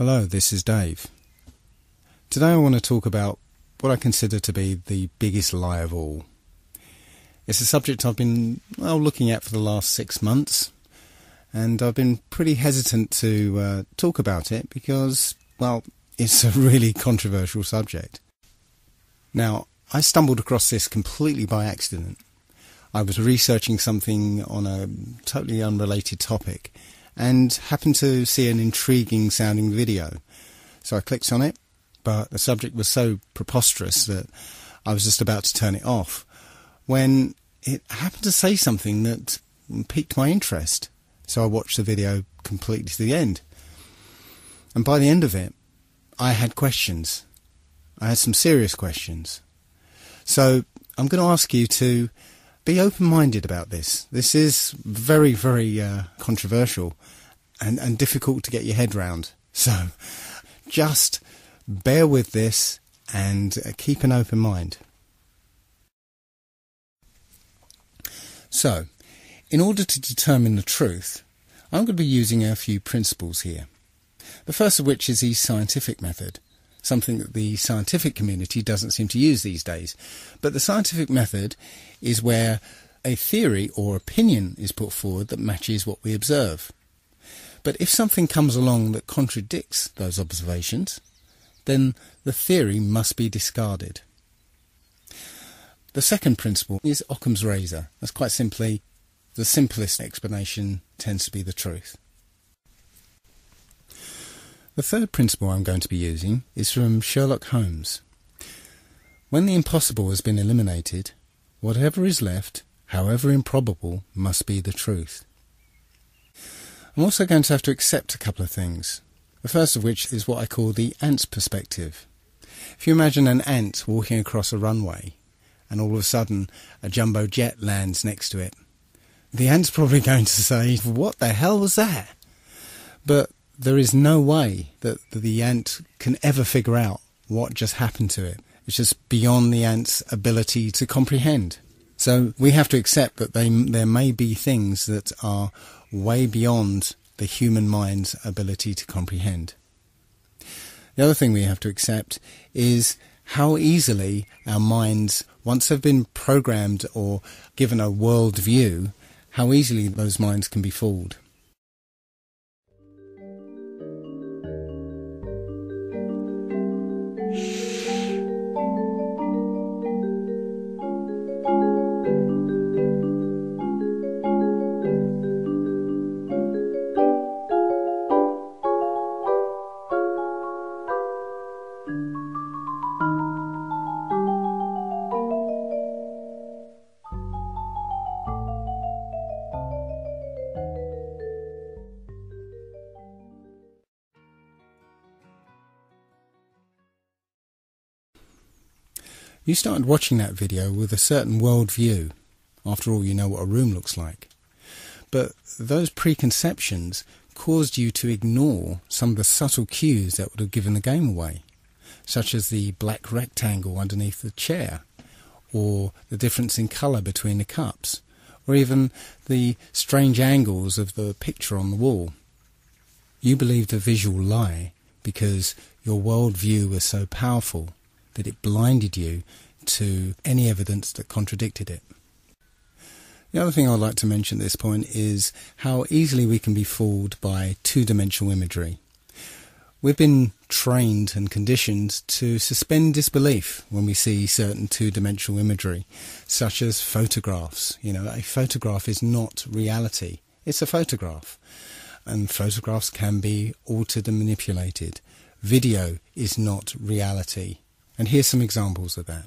Hello, this is Dave. Today I want to talk about what I consider to be the biggest lie of all. It's a subject I've been looking at for the last 6 months, and I've been pretty hesitant to talk about it because, it's a really controversial subject. Now, I stumbled across this completely by accident. I was researching something on a totally unrelated topic and happened to see an intriguing sounding video. So I clicked on it, but the subject was so preposterous that I was just about to turn it off when it happened to say something that piqued my interest. So I watched the video completely to the end. And by the end of it, I had questions. I had some serious questions. So I'm going to ask you to be open-minded about this. This is very, very controversial and difficult to get your head round. So just bear with this and keep an open mind. So, in order to determine the truth, I'm going to be using a few principles here. The first of which is the scientific method, something that the scientific community doesn't seem to use these days. But the scientific method is where a theory or opinion is put forward that matches what we observe. But if something comes along that contradicts those observations, then the theory must be discarded. The second principle is Occam's razor. That's quite simply, the simplest explanation tends to be the truth. The third principle I'm going to be using is from Sherlock Holmes. When the impossible has been eliminated, whatever is left, however improbable, must be the truth. I'm also going to have to accept a couple of things. The first of which is what I call the ant's perspective. If you imagine an ant walking across a runway and all of a sudden a jumbo jet lands next to it, the ant's probably going to say, "What the hell was that?" But there is no way that the ant can ever figure out what just happened to it. It's just beyond the ant's ability to comprehend. So we have to accept that there may be things that are way beyond the human mind's ability to comprehend. The other thing we have to accept is how easily our minds, once they've been programmed or given a world view, how easily those minds can be fooled. You started watching that video with a certain worldview. After all, you know what a room looks like. But those preconceptions caused you to ignore some of the subtle cues that would have given the game away, such as the black rectangle underneath the chair, or the difference in colour between the cups, or even the strange angles of the picture on the wall. You believed a visual lie because your worldview was so powerful that it blinded you to any evidence that contradicted it. The other thing I'd like to mention at this point is how easily we can be fooled by two-dimensional imagery. We've been trained and conditioned to suspend disbelief when we see certain two-dimensional imagery, such as photographs. A photograph is not reality. It's a photograph. And photographs can be altered and manipulated. Video is not reality. And here's some examples of that.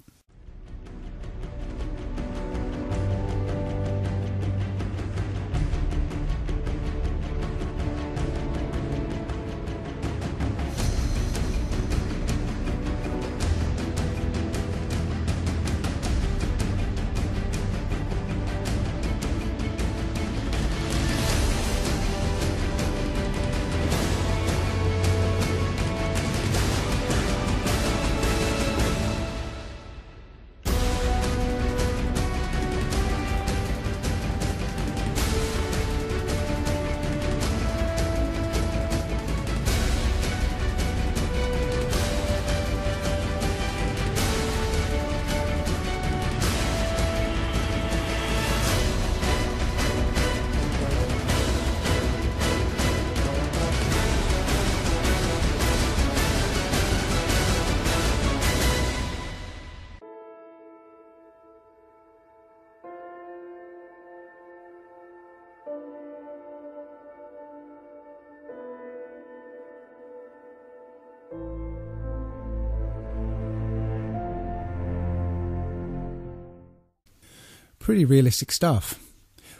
Pretty realistic stuff.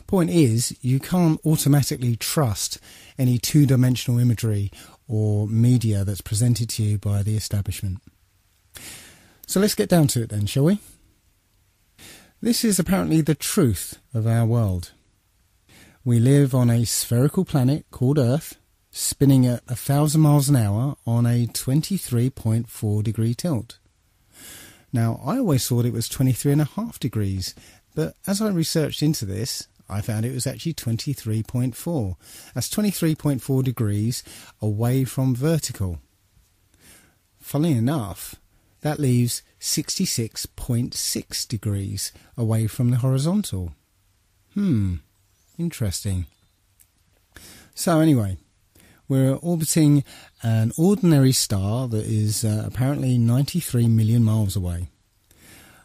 Point is, you can't automatically trust any two-dimensional imagery or media that's presented to you by the establishment. So let's get down to it then, shall we? This is apparently the truth of our world. We live on a spherical planet called Earth, spinning at 1,000 miles an hour on a 23.4 degree tilt. Now, I always thought it was 23.5 degrees, but as I researched into this, I found it was actually 23.4. That's 23.4 degrees away from vertical. Funnily enough, that leaves 66.6 degrees away from the horizontal. Interesting. So anyway, we're orbiting an ordinary star that is apparently 93 million miles away.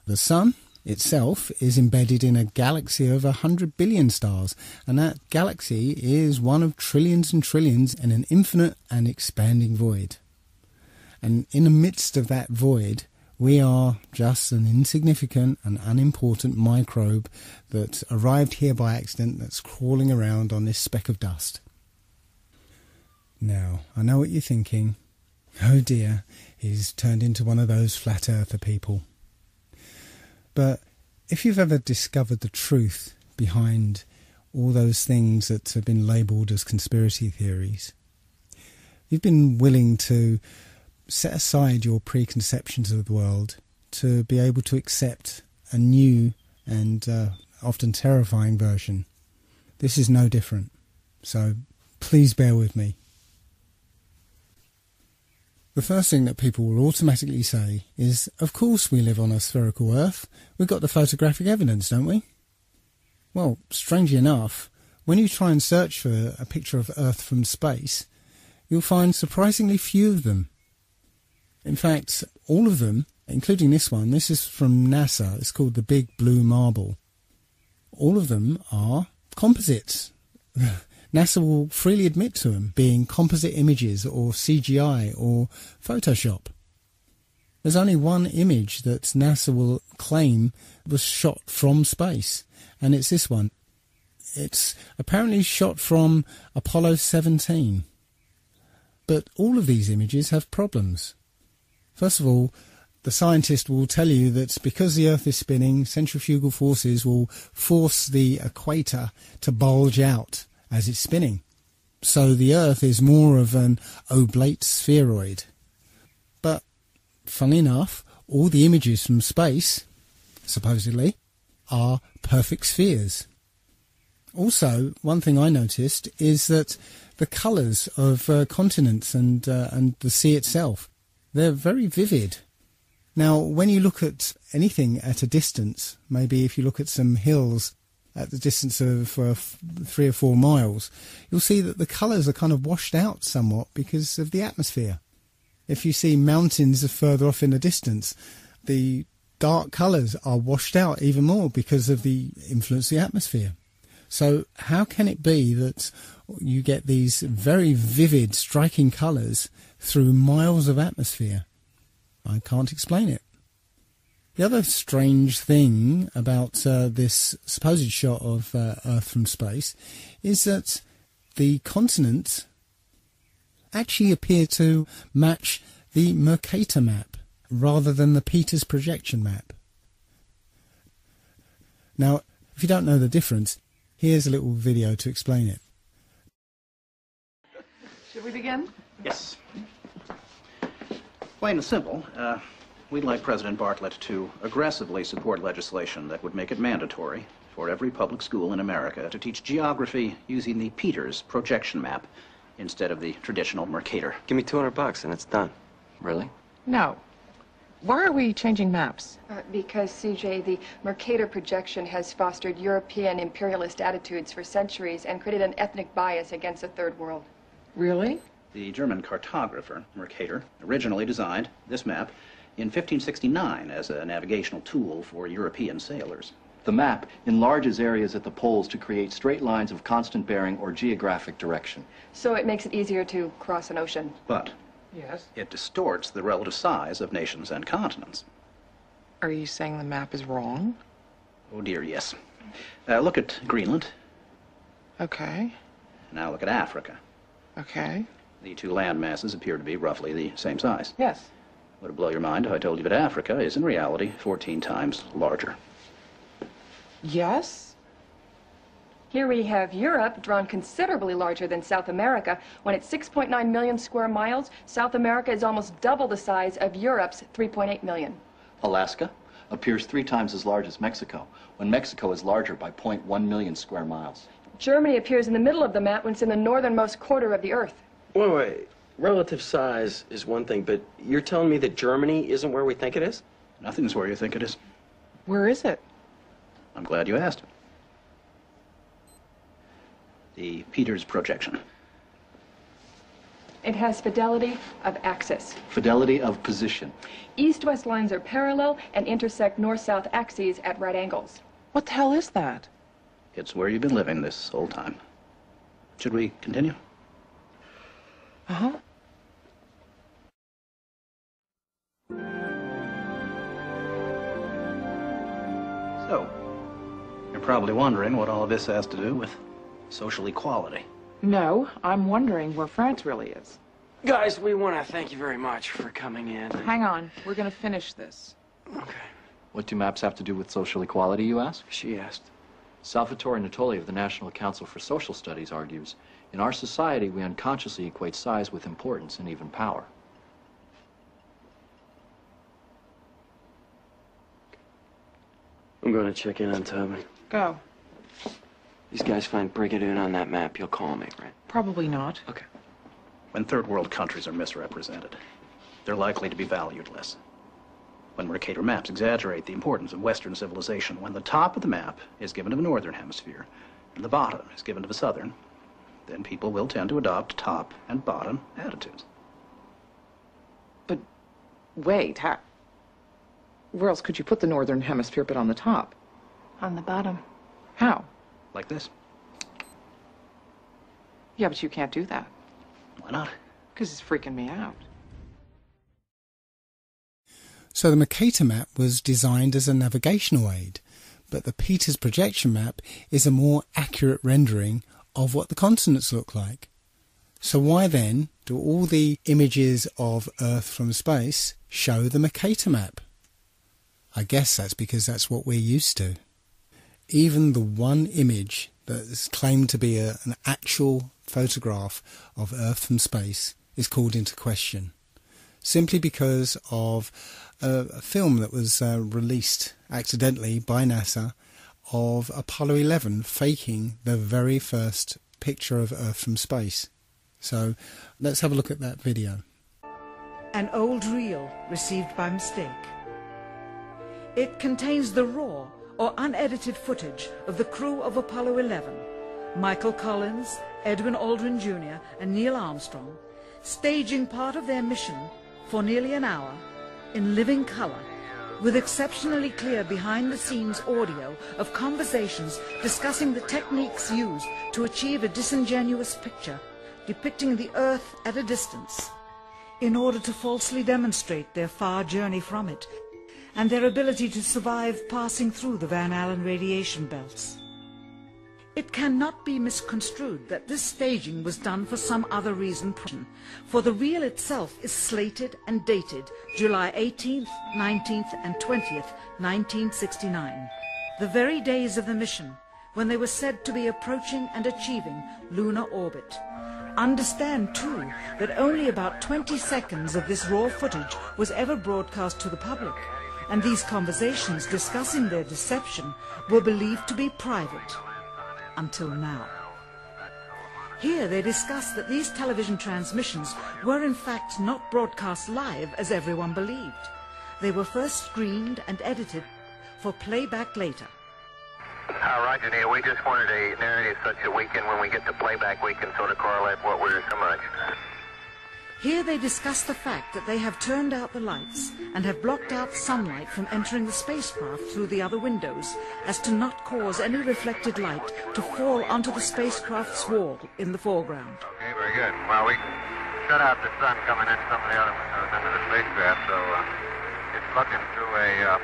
The Sun itself is embedded in a galaxy of 100 billion stars, and that galaxy is one of trillions and trillions in an infinite and expanding void. And in the midst of that void, we are just an insignificant and unimportant microbe that arrived here by accident, that's crawling around on this speck of dust. Now, I know what you're thinking. Oh dear, he's turned into one of those flat earther people. But if you've ever discovered the truth behind all those things that have been labelled as conspiracy theories, you've been willing to set aside your preconceptions of the world to be able to accept a new and often terrifying version. This is no different, so please bear with me. The first thing that people will automatically say is, of course we live on a spherical Earth. We've got the photographic evidence, don't we? Well, strangely enough, when you try and search for a picture of Earth from space, you'll find surprisingly few of them. In fact, all of them, including this one, this is from NASA, it's called the Big Blue Marble. All of them are composites. NASA will freely admit to them being composite images or CGI or Photoshop. There's only one image that NASA will claim was shot from space, and it's this one. It's apparently shot from Apollo 17. But all of these images have problems. First of all, the scientist will tell you that because the Earth is spinning, centrifugal forces will force the equator to bulge out as it's spinning. So the Earth is more of an oblate spheroid. But, funnily enough, all the images from space, supposedly, are perfect spheres. Also, one thing I noticed is that the colours of continents and the sea itself, they're very vivid. Now, when you look at anything at a distance, maybe if you look at some hills at the distance of 3 or 4 miles, you'll see that the colours are kind of washed out somewhat because of the atmosphere. If you see mountains further off in the distance, the dark colours are washed out even more because of the influence of the atmosphere. So how can it be that you get these very vivid, striking colours through miles of atmosphere? I can't explain it. The other strange thing about this supposed shot of Earth from space is that the continents actually appear to match the Mercator map rather than the Peters projection map. Now, if you don't know the difference, here's a little video to explain it. Should we begin? Yes. Plain and simple, we'd like President Bartlett to aggressively support legislation that would make it mandatory for every public school in America to teach geography using the Peters projection map instead of the traditional Mercator. Give me $200 and it's done. Really? No. Why are we changing maps? Because, CJ, the Mercator projection has fostered European imperialist attitudes for centuries and created an ethnic bias against the Third World. Really? The German cartographer, Mercator, originally designed this map in 1569 as a navigational tool for European sailors. The map enlarges areas at the poles to create straight lines of constant bearing or geographic direction. So it makes it easier to cross an ocean. But Yes. It distorts the relative size of nations and continents. Are you saying the map is wrong? Oh dear, yes. Look at Greenland. Okay. Now look at Africa. Okay. The two land masses appear to be roughly the same size. Yes. Would it blow your mind if I told you that Africa is in reality 14 times larger? Yes? Here we have Europe, drawn considerably larger than South America. When it's 6.9 million square miles, South America is almost double the size of Europe's 3.8 million. Alaska appears 3 times as large as Mexico, when Mexico is larger by 0.1 million square miles. Germany appears in the middle of the map when it's in the northernmost quarter of the Earth. Wait. Relative size is one thing, but you're telling me that Germany isn't where we think it is? Nothing's where you think it is. Where is it? I'm glad you asked. The Peters projection. It has fidelity of axis. Fidelity of position. East-west lines are parallel and intersect north-south axes at right angles. What the hell is that? It's where you've been living this whole time. Should we continue? Uh-huh. So, you're probably wondering what all of this has to do with social equality. No, I'm wondering where France really is. Guys, we want to thank you very much for coming in. Hang on. We're going to finish this. Okay. What do maps have to do with social equality, you ask? She asked. Salvatore Natoli of the National Council for Social Studies argues, in our society, we unconsciously equate size with importance and even power. I'm going to check in on Tobin. Go. These guys find Brigadoon on that map. You'll call me, right? Probably not. Okay. When third world countries are misrepresented, they're likely to be valued less. When Mercator maps exaggerate the importance of Western civilization, when the top of the map is given to the Northern Hemisphere and the bottom is given to the Southern, then people will tend to adopt top and bottom attitudes. But wait, where else could you put the Northern Hemisphere but on the top? On the bottom. How? Like this. Yeah, but you can't do that. Why not? Because it's freaking me out. So the Mercator map was designed as a navigational aid, but the Peters projection map is a more accurate rendering of what the continents look like. So why then do all the images of Earth from space show the Mercator map? I guess that's because that's what we're used to. Even the one image that is claimed to be an actual photograph of Earth from space is called into question, simply because of a film that was released accidentally by NASA of Apollo 11 faking the very first picture of Earth from space. So let's have a look at that video. An old reel received by mistake. It contains the raw or unedited footage of the crew of Apollo 11, Michael Collins, Edwin Aldrin Jr. and Neil Armstrong, staging part of their mission for nearly an hour in living color, with exceptionally clear behind-the-scenes audio of conversations discussing the techniques used to achieve a disingenuous picture depicting the Earth at a distance, in order to falsely demonstrate their far journey from it and their ability to survive passing through the Van Allen radiation belts. It cannot be misconstrued that this staging was done for some other reason, for the reel itself is slated and dated July 18th, 19th and 20th, 1969, the very days of the mission when they were said to be approaching and achieving lunar orbit. Understand, too, that only about 20 seconds of this raw footage was ever broadcast to the public, and these conversations discussing their deception were believed to be private. Until now. Here they discuss that these television transmissions were in fact not broadcast live as everyone believed. They were first screened and edited for playback later. Roger, Neil. We just wanted a narrative such that we can, when we get to playback, we can sort of correlate what we're so much. Here they discuss the fact that they have turned out the lights and have blocked out sunlight from entering the spacecraft through the other windows, as to not cause any reflected light to fall onto the spacecraft's wall in the foreground. Okay, very good. Well, shut out the sun coming in some of the other windows into the spacecraft, so it's looking through the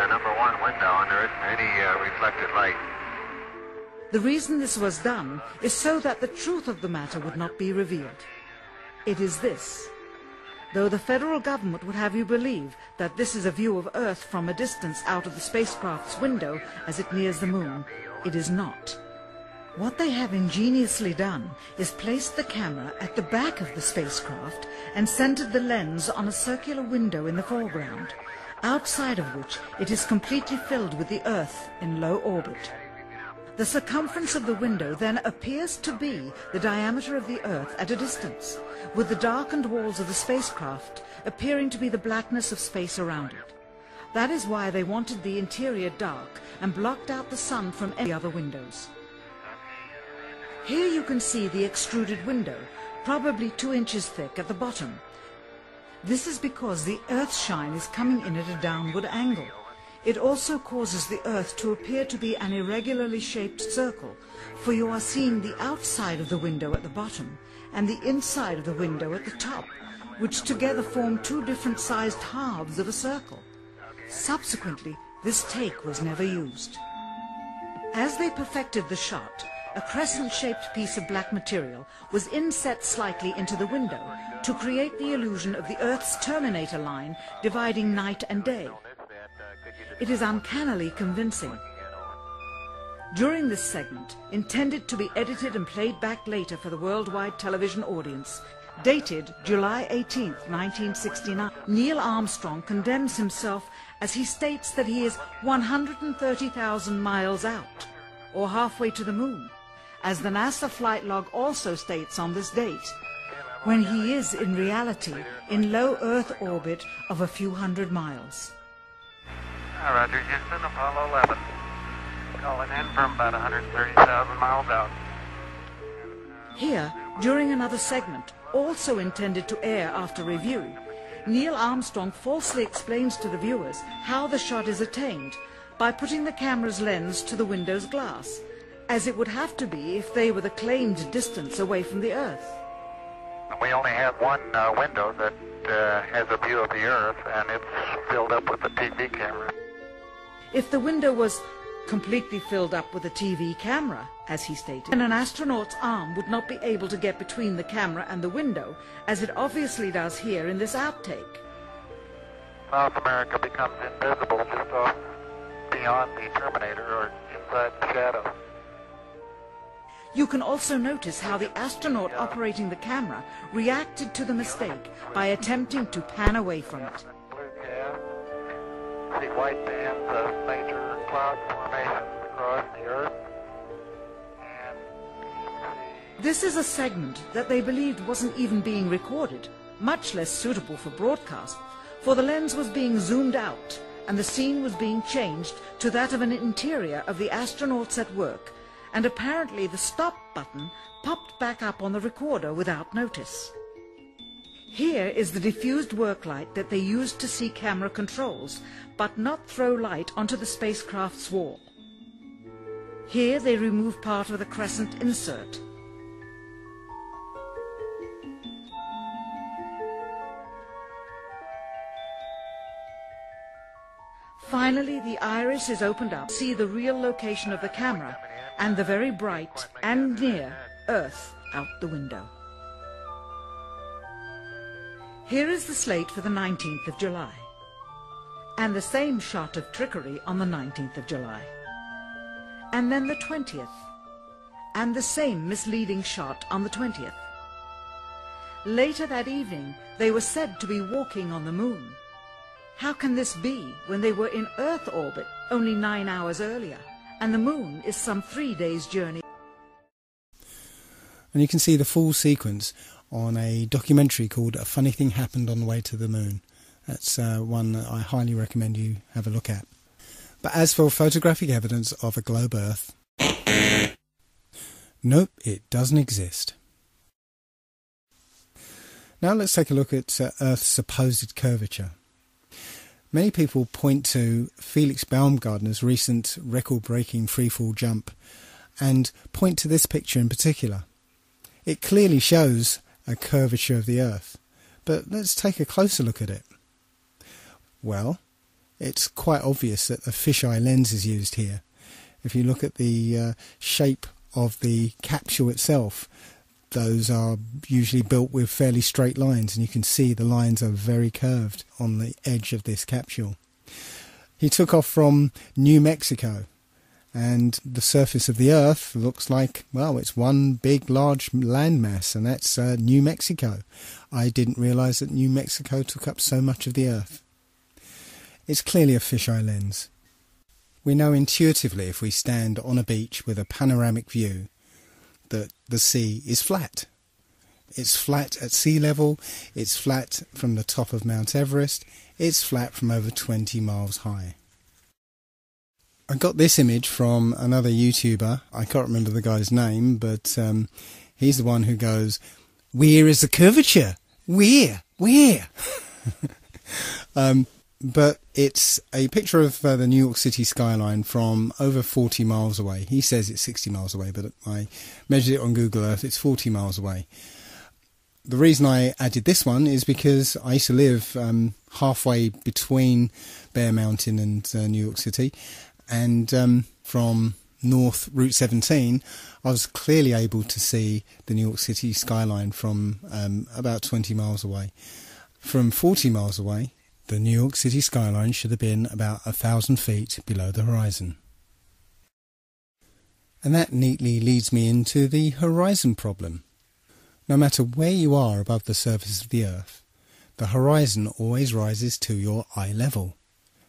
number one window, and there isn't any reflected light. The reason this was done is so that the truth of the matter would not be revealed. It is this. Though the federal government would have you believe that this is a view of Earth from a distance out of the spacecraft's window as it nears the moon, it is not. What they have ingeniously done is placed the camera at the back of the spacecraft and centered the lens on a circular window in the foreground, outside of which it is completely filled with the Earth in low orbit. The circumference of the window then appears to be the diameter of the Earth at a distance, with the darkened walls of the spacecraft appearing to be the blackness of space around it. That is why they wanted the interior dark and blocked out the sun from any other windows. Here you can see the extruded window, probably 2 inches thick at the bottom. This is because the Earth's shine is coming in at a downward angle. It also causes the Earth to appear to be an irregularly shaped circle, for you are seeing the outside of the window at the bottom and the inside of the window at the top, which together form 2 different sized halves of a circle. Subsequently, this take was never used. As they perfected the shot, a crescent-shaped piece of black material was inset slightly into the window to create the illusion of the Earth's terminator line dividing night and day. It is uncannily convincing. During this segment, intended to be edited and played back later for the worldwide television audience, dated July 18, 1969, Neil Armstrong condemns himself as he states that he is 130,000 miles out, or halfway to the moon, as the NASA flight log also states on this date, when he is in reality in low Earth orbit of a few hundred miles. Roger, Houston, Apollo 11. Calling in from about 130,000 miles out. Here, during another segment, also intended to air after review, Neil Armstrong falsely explains to the viewers how the shot is attained by putting the camera's lens to the window's glass, as it would have to be if they were the claimed distance away from the Earth. We only have one window that has a view of the Earth, and it's filled up with a TV camera. If the window was completely filled up with a TV camera, as he stated, then an astronaut's arm would not be able to get between the camera and the window, as it obviously does here in this outtake. South America becomes invisible just off beyond the Terminator or inside the shadow. You can also notice how the astronaut operating the camera reacted to the mistake by attempting to pan away from it. Blue cast. See white bands of major cloud formations across the Earth. And This is a segment that they believed wasn't even being recorded, much less suitable for broadcast, for the lens was being zoomed out and the scene was being changed to that of an interior of the astronauts at work, and apparently the stop button popped back up on the recorder without notice. Here is the diffused work light that they used to see camera controls, but not throw light onto the spacecraft's wall. Here they remove part of the crescent insert. Finally, the iris is opened up to see the real location of the camera and the very bright and near Earth out the window. Here is the slate for the 19th of July, and the same shot of trickery on the 19th of July, and then the 20th, and the same misleading shot on the 20th. Later that evening, they were said to be walking on the moon. How can this be when they were in Earth orbit only 9 hours earlier, and the moon is some 3 days' journey? And you can see the full sequence on a documentary called A Funny Thing Happened on the Way to the Moon. That's one that I highly recommend you have a look at. But as for photographic evidence of a globe Earth, nope, it doesn't exist. Now let's take a look at Earth's supposed curvature. Many people point to Felix Baumgartner's recent record-breaking freefall jump and point to this picture in particular. It clearly shows a curvature of the Earth, but let's take a closer look at it. Well, it's quite obvious that a fisheye lens is used here. If you look at the shape of the capsule itself, those are usually built with fairly straight lines, and you can see the lines are very curved on the edge of this capsule. He took off from New Mexico, and the surface of the Earth looks like, well, it's one big large landmass, and that's New Mexico. I didn't realise that New Mexico took up so much of the Earth. It's clearly a fisheye lens. We know intuitively, if we stand on a beach with a panoramic view, that the sea is flat. It's flat at sea level, it's flat from the top of Mount Everest, it's flat from over 20 miles high. I got this image from another YouTuber. I can't remember the guy's name, but he's the one who goes, "Where is the curvature? Where? But it's a picture of the New York City skyline from over 40 miles away. He says it's 60 miles away, but I measured it on Google Earth, it's 40 miles away. The reason I added this one is because I used to live halfway between Bear Mountain and New York City, and from North Route 17 I was clearly able to see the New York City skyline from about 20 miles away. From 40 miles away, the New York City skyline should have been about 1,000 feet below the horizon. And that neatly leads me into the horizon problem. No matter where you are above the surface of the Earth, the horizon always rises to your eye level.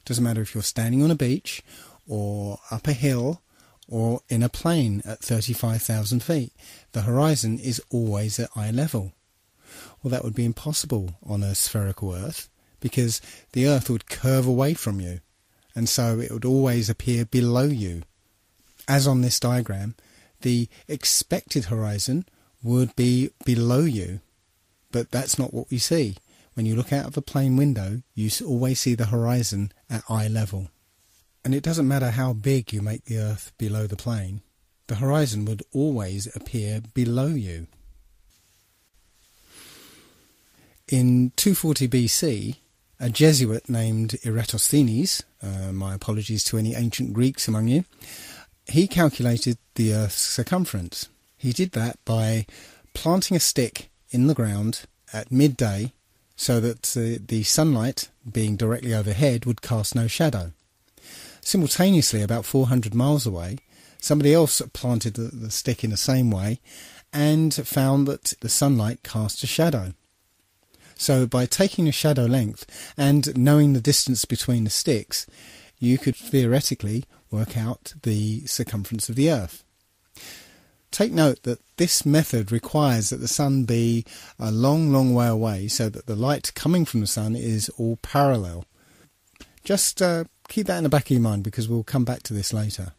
Doesn't matter if you're standing on a beach, or up a hill, or in a plane at 35,000 feet. The horizon is always at eye level. Well, that would be impossible on a spherical Earth, because the Earth would curve away from you, and so it would always appear below you. As on this diagram, the expected horizon would be below you, but that's not what we see. When you look out of a plane window, you always see the horizon at eye level. And it doesn't matter how big you make the Earth below the plane, the horizon would always appear below you. In 240 BC, a Jesuit named Eratosthenes, my apologies to any ancient Greeks among you, he calculated the Earth's circumference. He did that by planting a stick in the ground at midday so that the sunlight, being directly overhead, would cast no shadow. Simultaneously, about 400 miles away, somebody else planted the stick in the same way and found that the sunlight cast a shadow. So by taking a shadow length and knowing the distance between the sticks, you could theoretically work out the circumference of the Earth. Take note that this method requires that the sun be a long, long way away so that the light coming from the sun is all parallel. Just keep that in the back of your mind, because we'll come back to this later.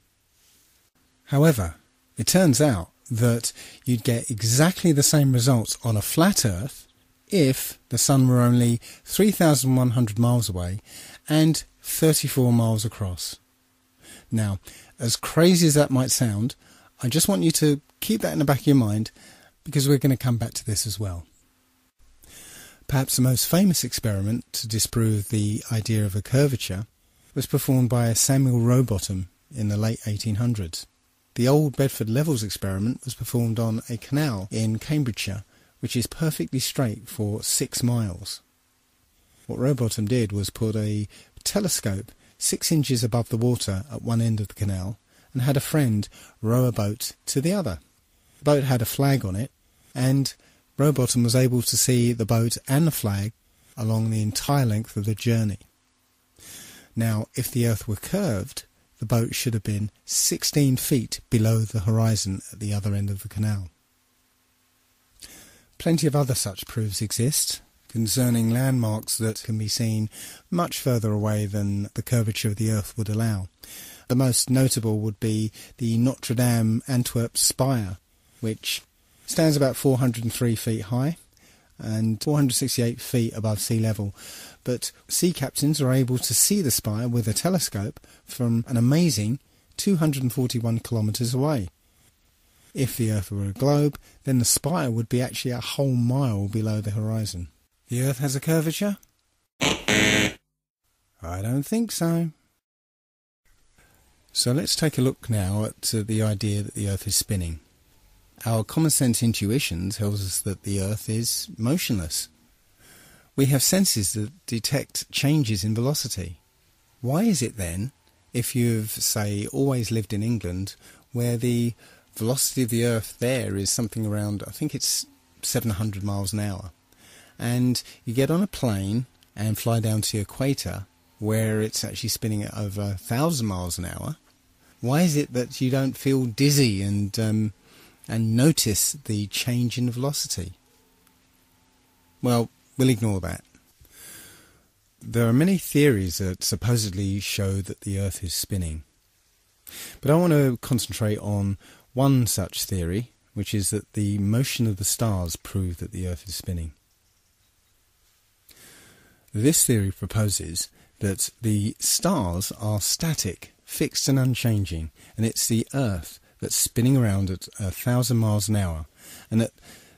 However, it turns out that you'd get exactly the same results on a flat Earth if the sun were only 3,100 miles away and 34 miles across. Now, as crazy as that might sound, I just want you to keep that in the back of your mind, because we're going to come back to this as well. Perhaps the most famous experiment to disprove the idea of a curvature was performed by Samuel Rowbottom in the late 1800s. The Old Bedford Levels experiment was performed on a canal in Cambridgeshire, which is perfectly straight for 6 miles. What Rowbottom did was put a telescope 6 inches above the water at one end of the canal and had a friend row a boat to the other. The boat had a flag on it, and Rowbottom was able to see the boat and the flag along the entire length of the journey. Now, if the Earth were curved, the boat should have been 16 feet below the horizon at the other end of the canal. Plenty of other such proofs exist concerning landmarks that can be seen much further away than the curvature of the Earth would allow. The most notable would be the Notre Dame Antwerp spire, which stands about 403 feet high and 468 feet above sea level. But sea captains are able to see the spire with a telescope from an amazing 241 kilometres away. If the Earth were a globe, then the spire would be actually a whole mile below the horizon. The Earth has a curvature? I don't think so. So let's take a look now at the idea that the Earth is spinning. Our common sense intuition tells us that the Earth is motionless. We have senses that detect changes in velocity. Why is it then, if you've, say, always lived in England, where the velocity of the Earth there is something around, I think it's 700 miles an hour, and you get on a plane and fly down to the equator, where it's actually spinning at over 1,000 miles an hour, why is it that you don't feel dizzy and notice the change in velocity? Well, we'll ignore that. There are many theories that supposedly show that the Earth is spinning. But I want to concentrate on one such theory, which is that the motion of the stars prove that the Earth is spinning. This theory proposes that the stars are static, fixed and unchanging, and it's the Earth that's spinning around at 1,000 miles an hour, and that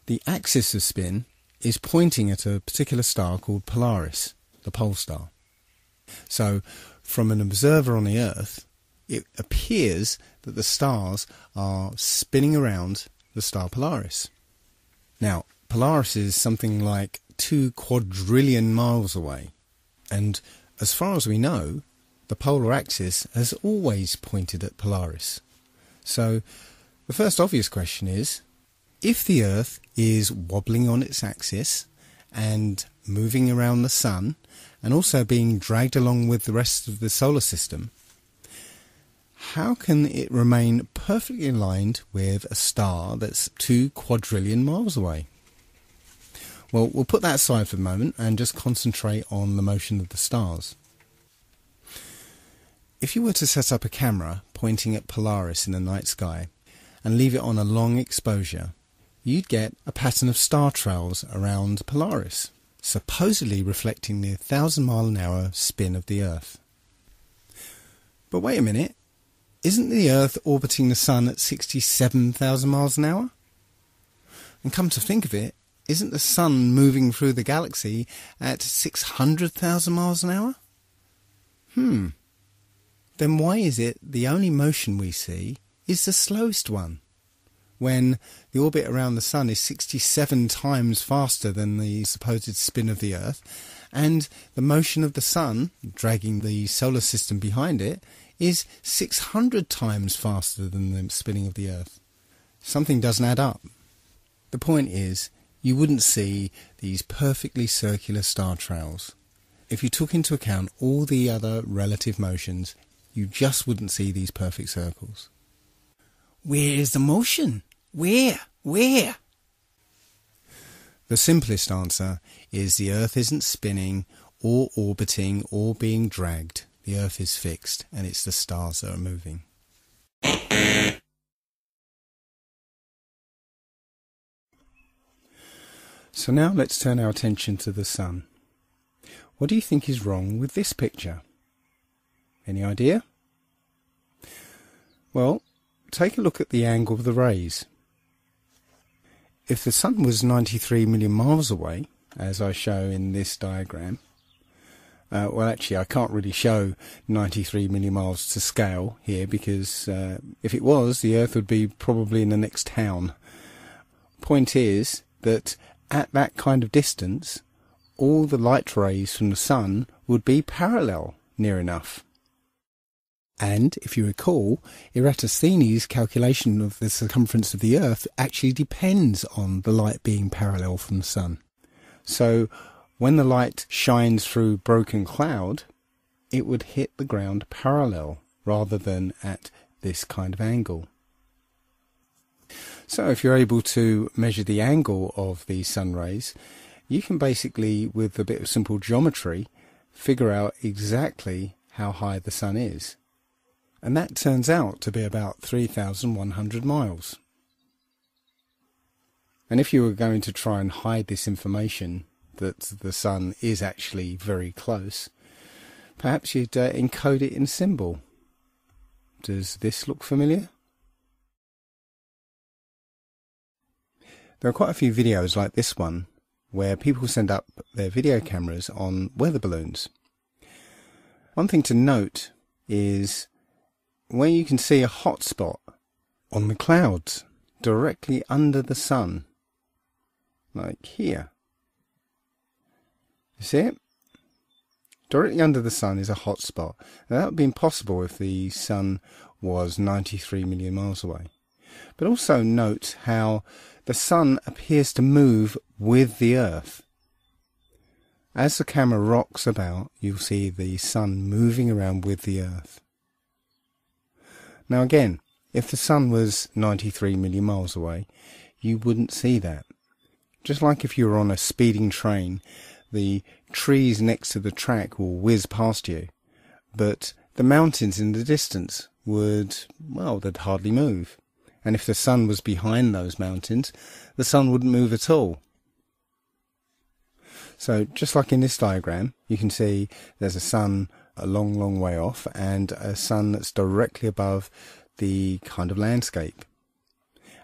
the axis of spin is pointing at a particular star called Polaris, the pole star. So, from an observer on the Earth, it appears that the stars are spinning around the star Polaris. Now, Polaris is something like 2 quadrillion miles away, and as far as we know, the polar axis has always pointed at Polaris. So, the first obvious question is, if the Earth is wobbling on its axis and moving around the Sun, and also being dragged along with the rest of the solar system, how can it remain perfectly aligned with a star that's 2 quadrillion miles away? Well, we'll put that aside for the moment and just concentrate on the motion of the stars. If you were to set up a camera pointing at Polaris in the night sky and leave it on a long exposure, you'd get a pattern of star trails around Polaris, supposedly reflecting the 1,000-mile-an-hour spin of the Earth. But wait a minute, isn't the Earth orbiting the Sun at 67,000 miles an hour? And come to think of it, isn't the Sun moving through the galaxy at 600,000 miles an hour? Then why is it the only motion we see is the slowest one, when the orbit around the Sun is 67 times faster than the supposed spin of the Earth, and the motion of the Sun, dragging the solar system behind it, is 600 times faster than the spinning of the Earth? Something doesn't add up. The point is, you wouldn't see these perfectly circular star trails. If you took into account all the other relative motions, you just wouldn't see these perfect circles. Where is the motion? Where? The simplest answer is the Earth isn't spinning or orbiting or being dragged. The Earth is fixed, and it's the stars that are moving. So now let's turn our attention to the Sun. What do you think is wrong with this picture? Any idea? Well, take a look at the angle of the rays. If the Sun was 93 million miles away, as I show in this diagram, well, actually, I can't really show 93 million miles to scale here, because if it was, the Earth would be probably in the next town. Point is that at that kind of distance, all the light rays from the Sun would be parallel near enough. And, if you recall, Eratosthenes' calculation of the circumference of the Earth actually depends on the light being parallel from the Sun. So, when the light shines through broken cloud, it would hit the ground parallel, rather than at this kind of angle. So, if you're able to measure the angle of these sun rays, you can basically, with a bit of simple geometry, figure out exactly how high the Sun is. And that turns out to be about 3,100 miles. And if you were going to try and hide this information, that the Sun is actually very close, perhaps you'd encode it in symbol. Does this look familiar? There are quite a few videos like this one where people send up their video cameras on weather balloons. One thing to note is where you can see a hot spot on the clouds directly under the sun, like here. You see it? Directly under the sun is a hot spot. Now, that would be impossible if the sun was 93 million miles away. But also note how the sun appears to move with the Earth. As the camera rocks about, you'll see the sun moving around with the Earth. Now again, if the sun was 93 million miles away, you wouldn't see that. Just like if you were on a speeding train, the trees next to the track will whiz past you, but the mountains in the distance would, well, they'd hardly move. And if the sun was behind those mountains, the sun wouldn't move at all. So just like in this diagram, you can see there's a sun a long, long way off and a sun that's directly above the kind of landscape.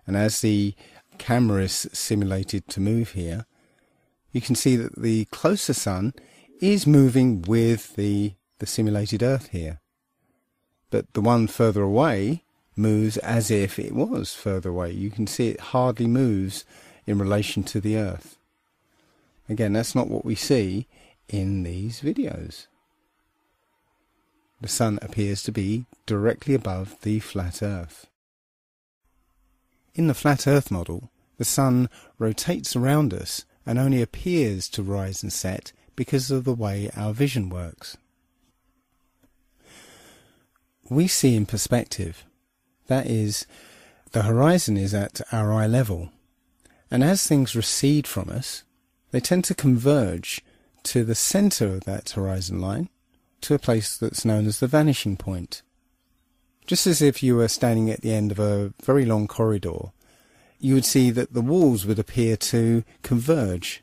And as the camera is simulated to move here, you can see that the closer sun is moving with the simulated Earth here. But the one further away moves as if it was further away. You can see it hardly moves in relation to the Earth. Again, that's not what we see in these videos. The sun appears to be directly above the flat Earth. In the flat Earth model, the sun rotates around us and only appears to rise and set because of the way our vision works. We see in perspective. That is, the horizon is at our eye level, and as things recede from us, they tend to converge to the centre of that horizon line, to a place that's known as the vanishing point. Just as if you were standing at the end of a very long corridor, you would see that the walls would appear to converge.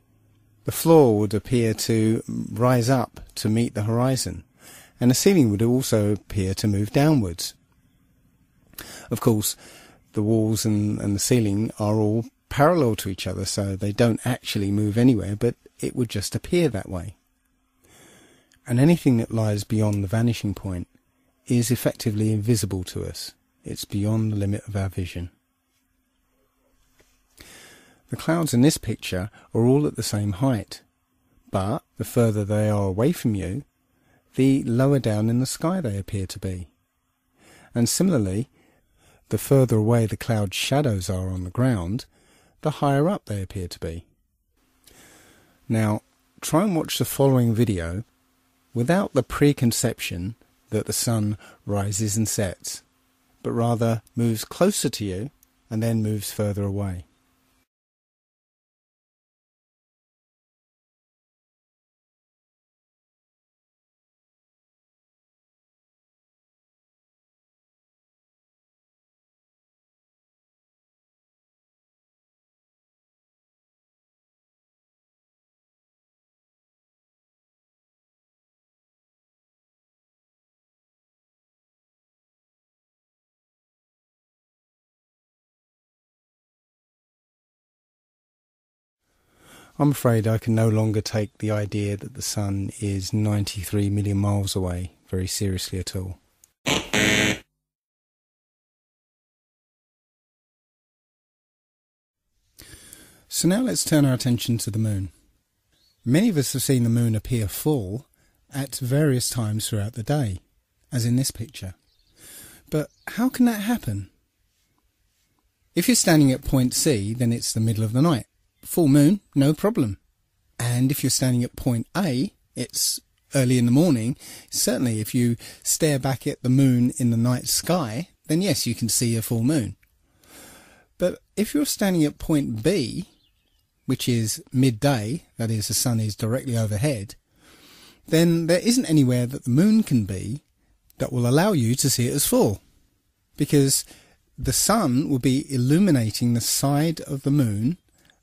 The floor would appear to rise up to meet the horizon, and the ceiling would also appear to move downwards. Of course, the walls and the ceiling are all parallel to each other, so they don't actually move anywhere, but it would just appear that way. And anything that lies beyond the vanishing point is effectively invisible to us. It's beyond the limit of our vision. The clouds in this picture are all at the same height, but the further they are away from you, the lower down in the sky they appear to be. And similarly, the further away the cloud shadows are on the ground, the higher up they appear to be. Now, try and watch the following video without the preconception that the sun rises and sets, but rather moves closer to you and then moves further away. I'm afraid I can no longer take the idea that the sun is 93 million miles away very seriously at all. So now let's turn our attention to the moon. Many of us have seen the moon appear full at various times throughout the day, as in this picture. But how can that happen? If you're standing at point C, then it's the middle of the night. Full moon, no problem. And if you're standing at point A, it's early in the morning. Certainly if you stare back at the moon in the night sky, then yes, you can see a full moon. But if you're standing at point B, which is midday, that is, the sun is directly overhead, then there isn't anywhere that the moon can be that will allow you to see it as full, because the sun will be illuminating the side of the moon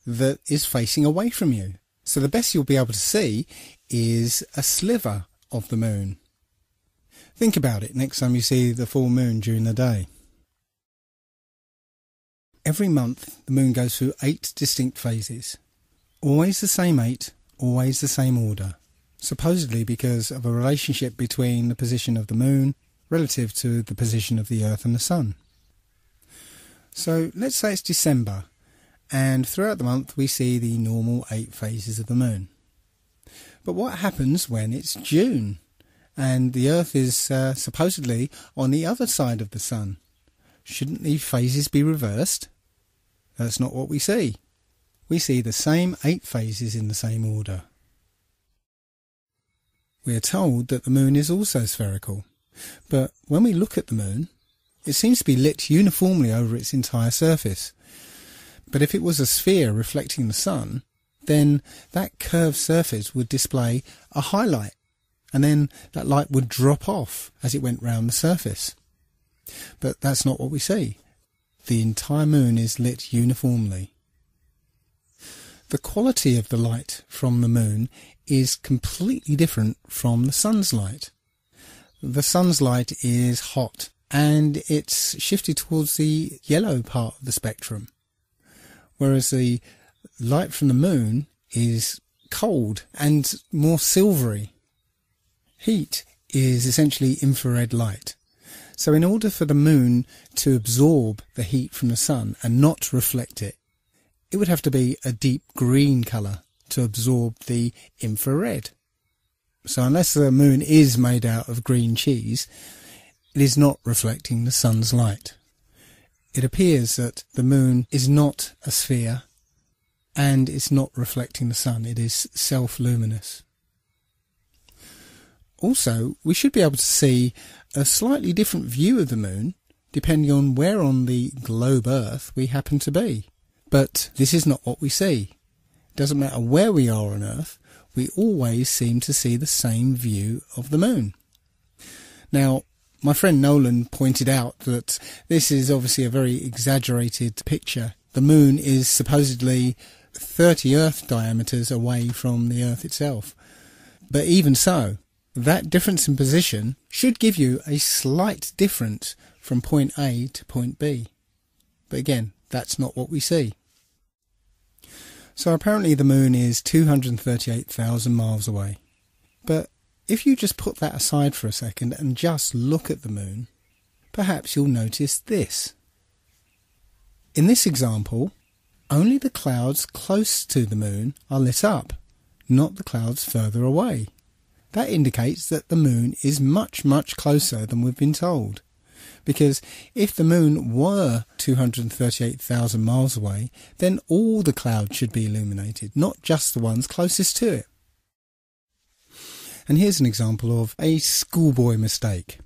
that is facing away from you. So the best you'll be able to see is a sliver of the moon. Think about it next time you see the full moon during the day. every month the moon goes through 8 distinct phases. Always the same 8, always the same order. Supposedly because of a relationship between the position of the moon relative to the position of the Earth and the Sun. So let's say it's December, and throughout the month we see the normal 8 phases of the moon. But what happens when it's June and the Earth is supposedly on the other side of the Sun? Shouldn't these phases be reversed? That's not what we see. We see the same 8 phases in the same order. We are told that the moon is also spherical, but when we look at the moon, it seems to be lit uniformly over its entire surface. But if it was a sphere reflecting the sun, then that curved surface would display a highlight, and then that light would drop off as it went round the surface. But that's not what we see. The entire moon is lit uniformly. The quality of the light from the moon is completely different from the sun's light. The sun's light is hot and it's shifted towards the yellow part of the spectrum, whereas the light from the moon is cold and more silvery. Heat is essentially infrared light. So in order for the moon to absorb the heat from the sun and not reflect it, it would have to be a deep green colour to absorb the infrared. So unless the moon is made out of green cheese, it is not reflecting the sun's light. It appears that the moon is not a sphere and it's not reflecting the sun. It is self-luminous. Also, we should be able to see a slightly different view of the moon depending on where on the globe Earth we happen to be. But this is not what we see. It doesn't matter where we are on Earth, we always seem to see the same view of the moon. Now, my friend Nolan pointed out that this is obviously a very exaggerated picture. The moon is supposedly 30 Earth diameters away from the Earth itself. But even so, that difference in position should give you a slight difference from point A to point B. But again, that's not what we see. So apparently the moon is 238,000 miles away. But if you just put that aside for a second and just look at the moon, perhaps you'll notice this. In this example, only the clouds close to the moon are lit up, not the clouds further away. That indicates that the moon is much, much closer than we've been told. Because if the moon were 238,000 miles away, then all the clouds should be illuminated, not just the ones closest to it. And here's an example of a schoolboy mistake.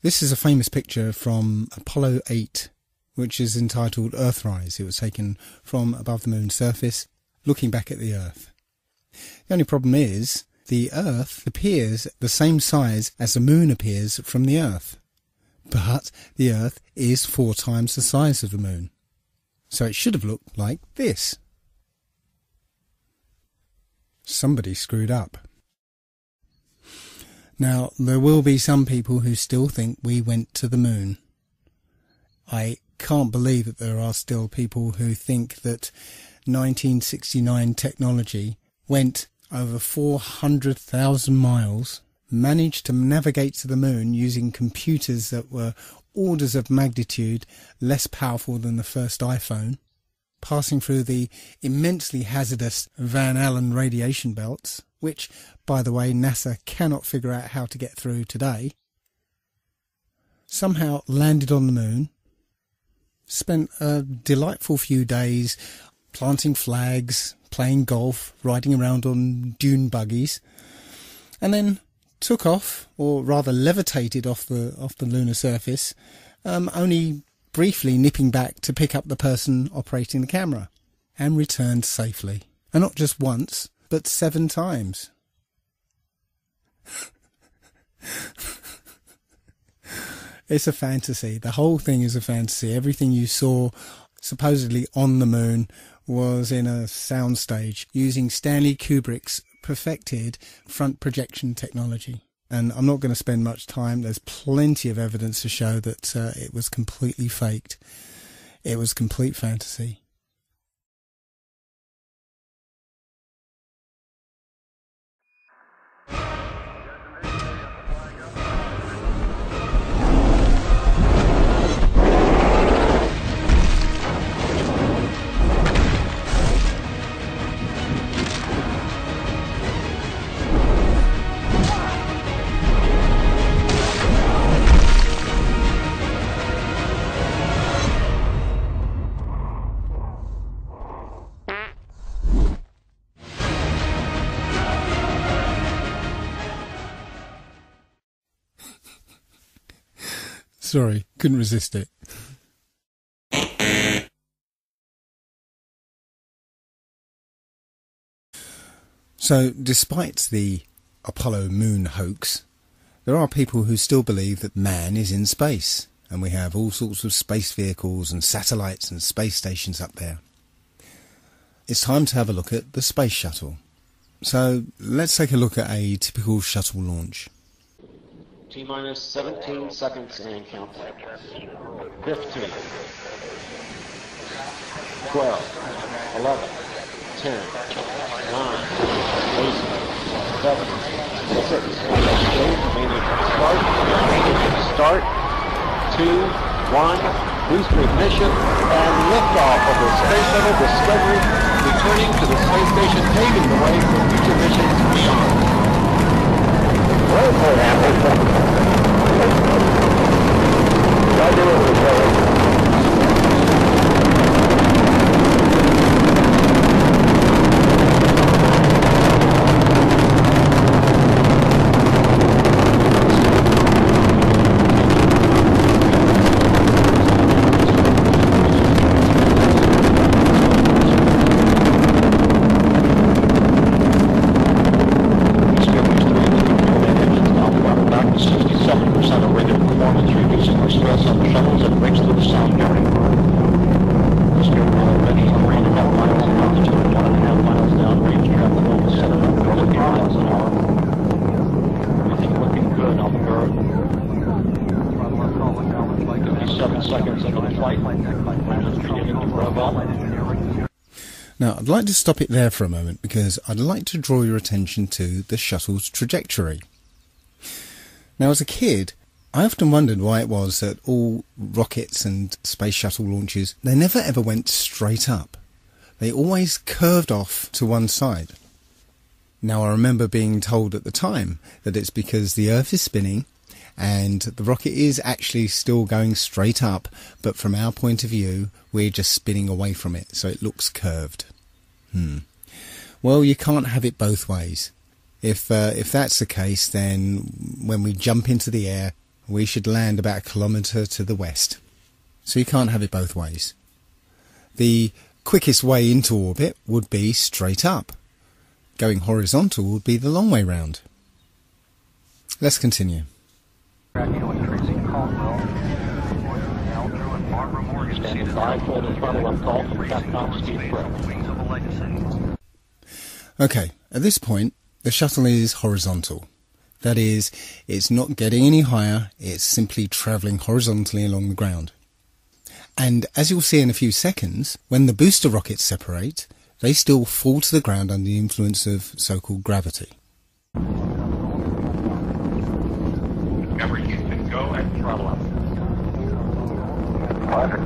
This is a famous picture from Apollo 8, which is entitled Earthrise. It was taken from above the moon's surface, looking back at the Earth. The only problem is, the Earth appears the same size as the moon appears from the Earth. But the Earth is 4 times the size of the moon. So it should have looked like this. Somebody screwed up. Now, there will be some people who still think we went to the moon. I can't believe that there are still people who think that 1969 technology went over 400,000 miles, managed to navigate to the moon using computers that were orders of magnitude less powerful than the first iPhone, passing through the immensely hazardous Van Allen radiation belts, which, by the way, NASA cannot figure out how to get through today, somehow landed on the moon, spent a delightful few days planting flags, playing golf, riding around on dune buggies, and then took off, or rather levitated off the lunar surface, only briefly nipping back to pick up the person operating the camera, and returned safely. And not just once, but 7 times. It's a fantasy. The whole thing is a fantasy. Everything you saw supposedly on the moon was in a soundstage using Stanley Kubrick's perfected front projection technology. And I'm not going to spend much time. There's plenty of evidence to show that it was completely faked. It was complete fantasy. Sorry, couldn't resist it. So, despite the Apollo moon hoax, there are people who still believe that man is in space, and we have all sorts of space vehicles and satellites and space stations up there. It's time to have a look at the space shuttle. So, let's take a look at a typical shuttle launch. T-minus 17 seconds and counting. 15, 12, 11, 10, 9, 8, 7, 6, 5, start, 2, 1, booster ignition, and liftoff of the Space Shuttle Discovery, returning to the space station, paving the way for future missions beyond. Now, I'd like to stop it there for a moment because I'd like to draw your attention to the shuttle's trajectory. Now, as a kid, I often wondered why it was that all rockets and space shuttle launches, they never ever went straight up. They always curved off to one side. Now, I remember being told at the time that it's because the Earth is spinning and the rocket is actually still going straight up, but from our point of view, we're just spinning away from it, so it looks curved. Well, you can't have it both ways. If that's the case, then when we jump into the air, we should land about a kilometre to the west. So you can't have it both ways. The quickest way into orbit would be straight up. Going horizontal would be the long way round. Let's continue. Standing by for the throttle up call from Capcom speed threat. Okay, at this point, the shuttle is horizontal. That is, it's not getting any higher, it's simply travelling horizontally along the ground. And as you'll see in a few seconds, when the booster rockets separate, they still fall to the ground under the influence of so-called gravity. Discovery, you can go and throttle up.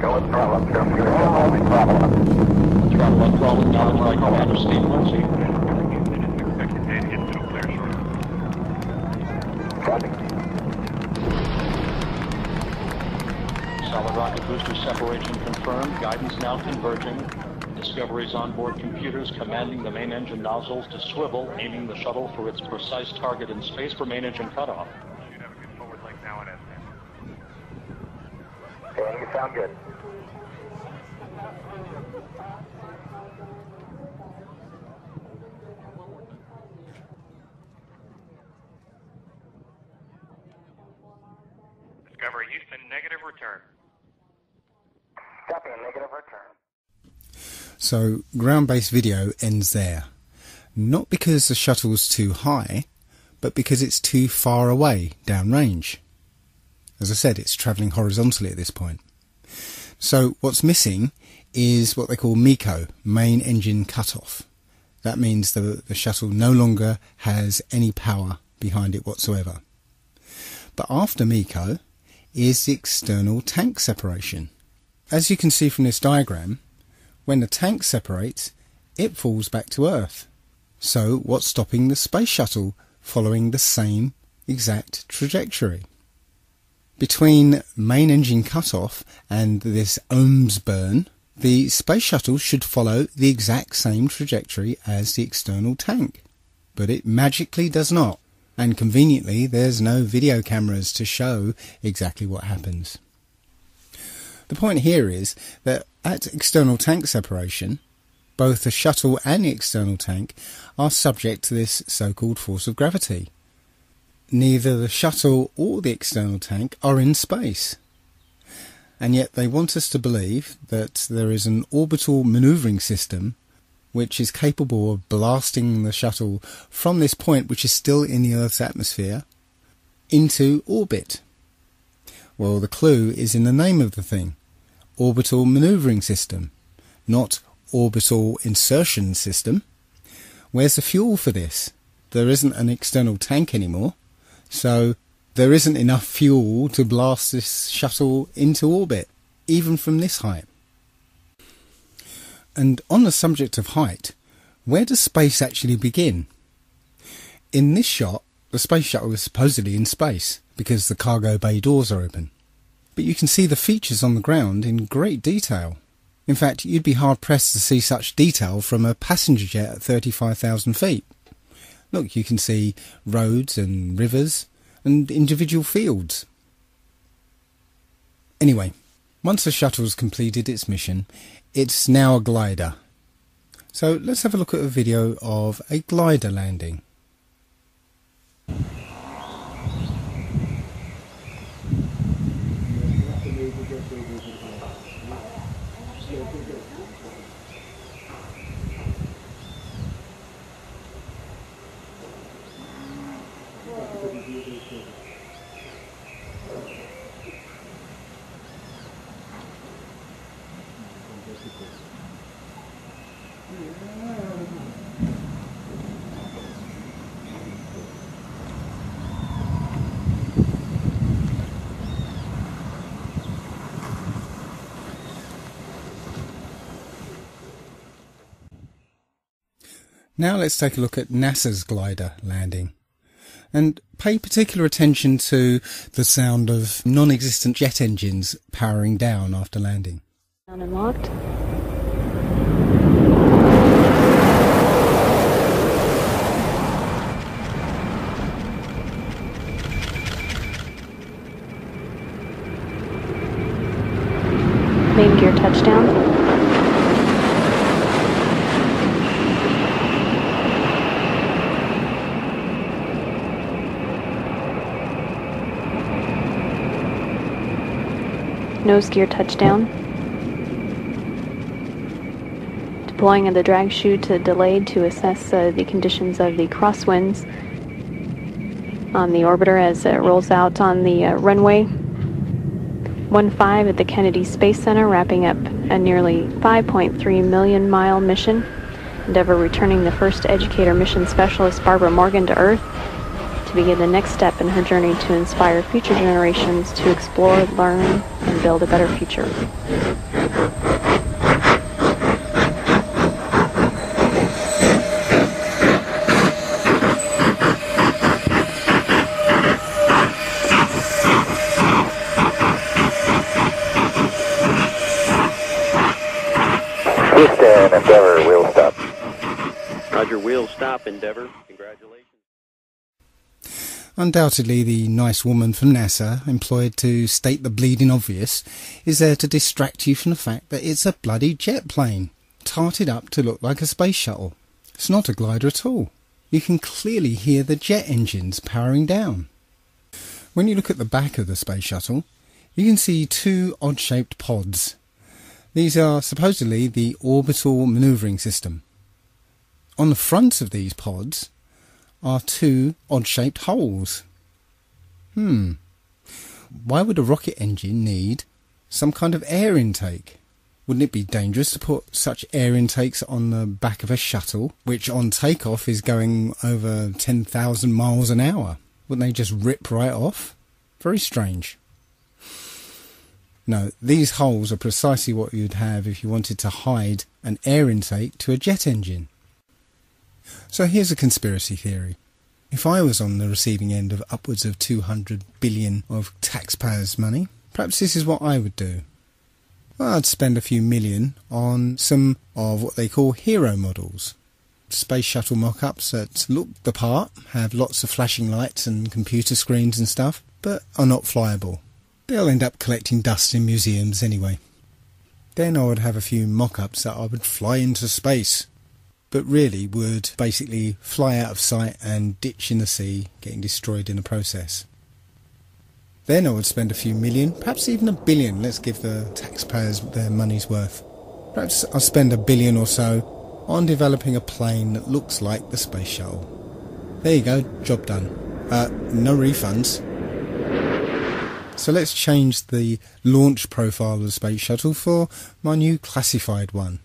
Go and throttle up. Throttle up. Throttle up, throttle down, like Commander Steve Lindsay. Solid rocket booster separation confirmed. Guidance now converging. Discovery's onboard computers commanding the main engine nozzles to swivel, aiming the shuttle for its precise target in space for main engine cutoff. Should have a good forward leg now and then. Okay, you sound good. Discovery Houston, negative return. Copy, negative return. So, ground-based video ends there. Not because the shuttle's too high, but because it's too far away downrange. As I said, it's travelling horizontally at this point. So what's missing is what they call MECO, main engine cutoff. That means the shuttle no longer has any power behind it whatsoever. But after MECO is the external tank separation. As you can see from this diagram, when the tank separates, it falls back to Earth. So what's stopping the space shuttle following the same exact trajectory? Between main engine cutoff and this ohms burn, the space shuttle should follow the exact same trajectory as the external tank. But it magically does not. And conveniently, there's no video cameras to show exactly what happens. The point here is that at external tank separation, both the shuttle and the external tank are subject to this so-called force of gravity. Neither the shuttle or the external tank are in space. And yet they want us to believe that there is an orbital manoeuvring system which is capable of blasting the shuttle from this point, which is still in the Earth's atmosphere, into orbit. Well, the clue is in the name of the thing, orbital manoeuvring system, not orbital insertion system. Where's the fuel for this? There isn't an external tank anymore, so there isn't enough fuel to blast this shuttle into orbit, even from this height. And on the subject of height, where does space actually begin? In this shot, the space shuttle is supposedly in space, because the cargo bay doors are open. But you can see the features on the ground in great detail. In fact, you'd be hard-pressed to see such detail from a passenger jet at 35,000 feet. Look, you can see roads and rivers and individual fields. Anyway, once the shuttle's completed its mission, it's now a glider. So let's have a look at a video of a glider landing. Now let's take a look at NASA's glider landing, and pay particular attention to the sound of non-existent jet engines powering down after landing. Down and locked. Main gear touchdown. Nose gear touchdown. Deploying of the drag chute delayed to assess the conditions of the crosswinds on the orbiter as it rolls out on the runway 15 at the Kennedy Space Center, wrapping up a nearly 5.3 million mile mission. Endeavour returning the first educator mission specialist Barbara Morgan to Earth to begin the next step in her journey to inspire future generations to explore, learn, and build a better future. Houston, Endeavour, wheel stop. Roger, wheel stop, Endeavour. Congratulations. Undoubtedly, the nice woman from NASA, employed to state the bleeding obvious, is there to distract you from the fact that it's a bloody jet plane, tarted up to look like a space shuttle. It's not a glider at all. You can clearly hear the jet engines powering down. When you look at the back of the space shuttle, you can see two odd-shaped pods. These are supposedly the orbital manoeuvring system. On the front of these pods are two odd-shaped holes. Why would a rocket engine need some kind of air intake. Wouldn't it be dangerous to put such air intakes on the back of a shuttle, which on takeoff is going over 10,000 miles an hour? Wouldn't they just rip right off? Very strange. No, these holes are precisely what you'd have if you wanted to hide an air intake to a jet engine. So here's a conspiracy theory. If I was on the receiving end of upwards of 200 billion of taxpayers' money, perhaps this is what I would do. Well, I'd spend a few million on some of what they call hero models. Space shuttle mock-ups that look the part, have lots of flashing lights and computer screens and stuff, but are not flyable. They'll end up collecting dust in museums anyway. Then I would have a few mock-ups that I would fly into space, but really would basically fly out of sight and ditch in the sea, getting destroyed in the process. Then I would spend a few million, perhaps even $1 billion, let's give the taxpayers their money's worth. Perhaps I'll spend $1 billion or so on developing a plane that looks like the space shuttle. There you go, job done. No refunds. So let's change the launch profile of the space shuttle for my new classified one.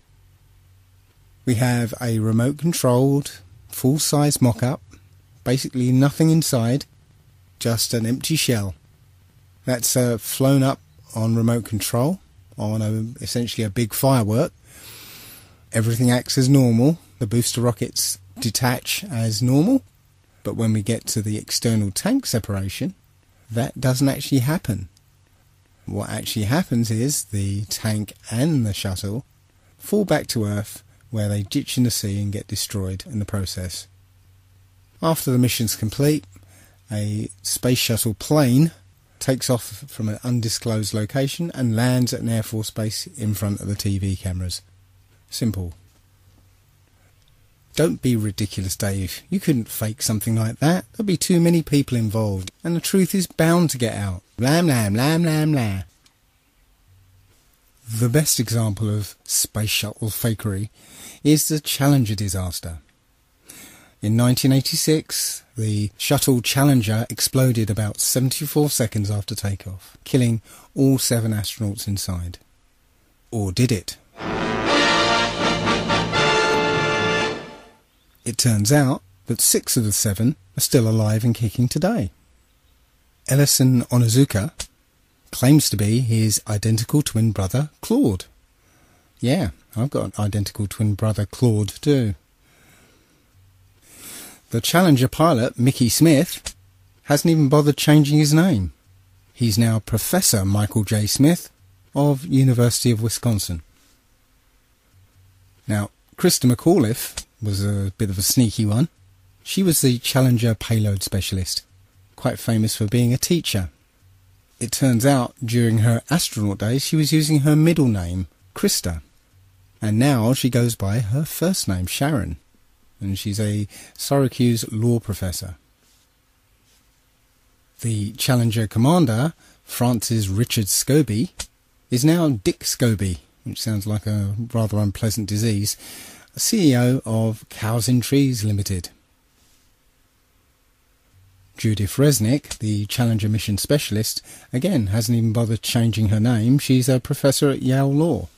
We have a remote controlled, full-size mock-up, basically nothing inside, just an empty shell. That's flown up on remote control, on essentially a big firework. Everything acts as normal, the booster rockets detach as normal, but when we get to the external tank separation, that doesn't actually happen. What actually happens is the tank and the shuttle fall back to Earth, where they ditch in the sea and get destroyed in the process. After the mission's complete, a space shuttle plane takes off from an undisclosed location and lands at an Air Force base in front of the TV cameras. Simple. Don't be ridiculous, Dave. You couldn't fake something like that. There'd be too many people involved, and the truth is bound to get out. Lam lam lam lam lam. The best example of space shuttle fakery is the Challenger disaster. In 1986, the shuttle Challenger exploded about 74 seconds after takeoff, killing all 7 astronauts inside. Or did it? It turns out that 6 of the 7 are still alive and kicking today. Ellison Onizuka claims to be his identical twin brother, Claude. Yeah, I've got an identical twin brother, Claude, too. The Challenger pilot, Mickey Smith, hasn't even bothered changing his name. He's now Professor Michael J. Smith of University of Wisconsin. Now, Krista McAuliffe was a bit of a sneaky one. She was the Challenger payload specialist, quite famous for being a teacher. It turns out during her astronaut days she was using her middle name, Krista, and now she goes by her first name, Sharon, and she's a Syracuse law professor. The Challenger commander, Francis Richard Scobie, is now Dick Scobie, which sounds like a rather unpleasant disease, CEO of Cows in Trees Limited. Judith Resnick, the Challenger mission specialist, again hasn't even bothered changing her name. She's a professor at Yale Law.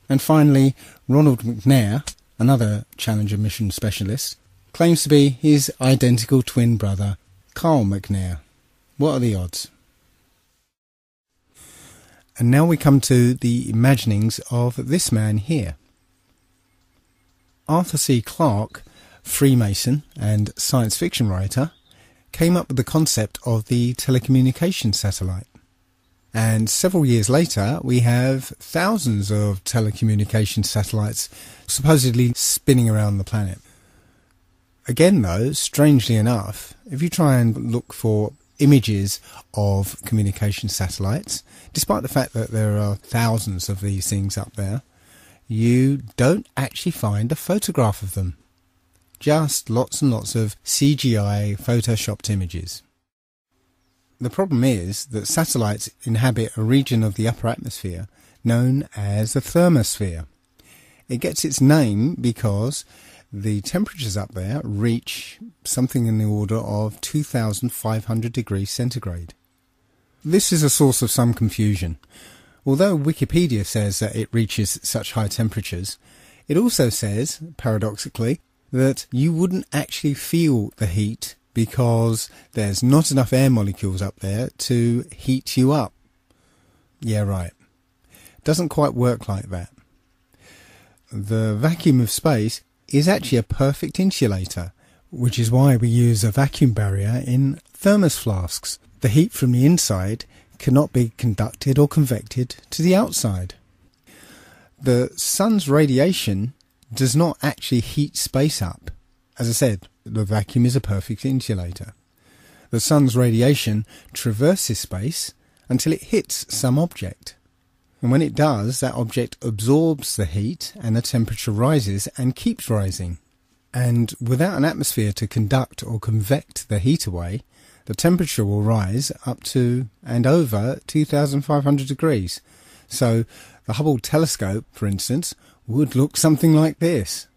And finally, Ronald McNair, another Challenger mission specialist, claims to be his identical twin brother, Carl McNair. What are the odds? And now we come to the imaginings of this man here. Arthur C. Clarke, Freemason and science fiction writer, came up with the concept of the telecommunications satellite. And several years later, we have thousands of telecommunications satellites supposedly spinning around the planet. Again though, strangely enough, if you try and look for images of communication satellites, despite the fact that there are thousands of these things up there, you don't actually find a photograph of them. Just lots and lots of CGI photoshopped images. The problem is that satellites inhabit a region of the upper atmosphere known as the thermosphere. It gets its name because the temperatures up there reach something in the order of 2,500 degrees centigrade. This is a source of some confusion. Although Wikipedia says that it reaches such high temperatures, it also says, paradoxically, that you wouldn't actually feel the heat because there's not enough air molecules up there to heat you up. Yeah, right. Doesn't quite work like that. The vacuum of space is actually a perfect insulator, which is why we use a vacuum barrier in thermos flasks. The heat from the inside cannot be conducted or convected to the outside. The sun's radiation does not actually heat space up. As I said, the vacuum is a perfect insulator. The sun's radiation traverses space until it hits some object. And when it does, that object absorbs the heat and the temperature rises and keeps rising. And without an atmosphere to conduct or convect the heat away, the temperature will rise up to and over 2,500 degrees. So the Hubble telescope, for instance, would look something like this.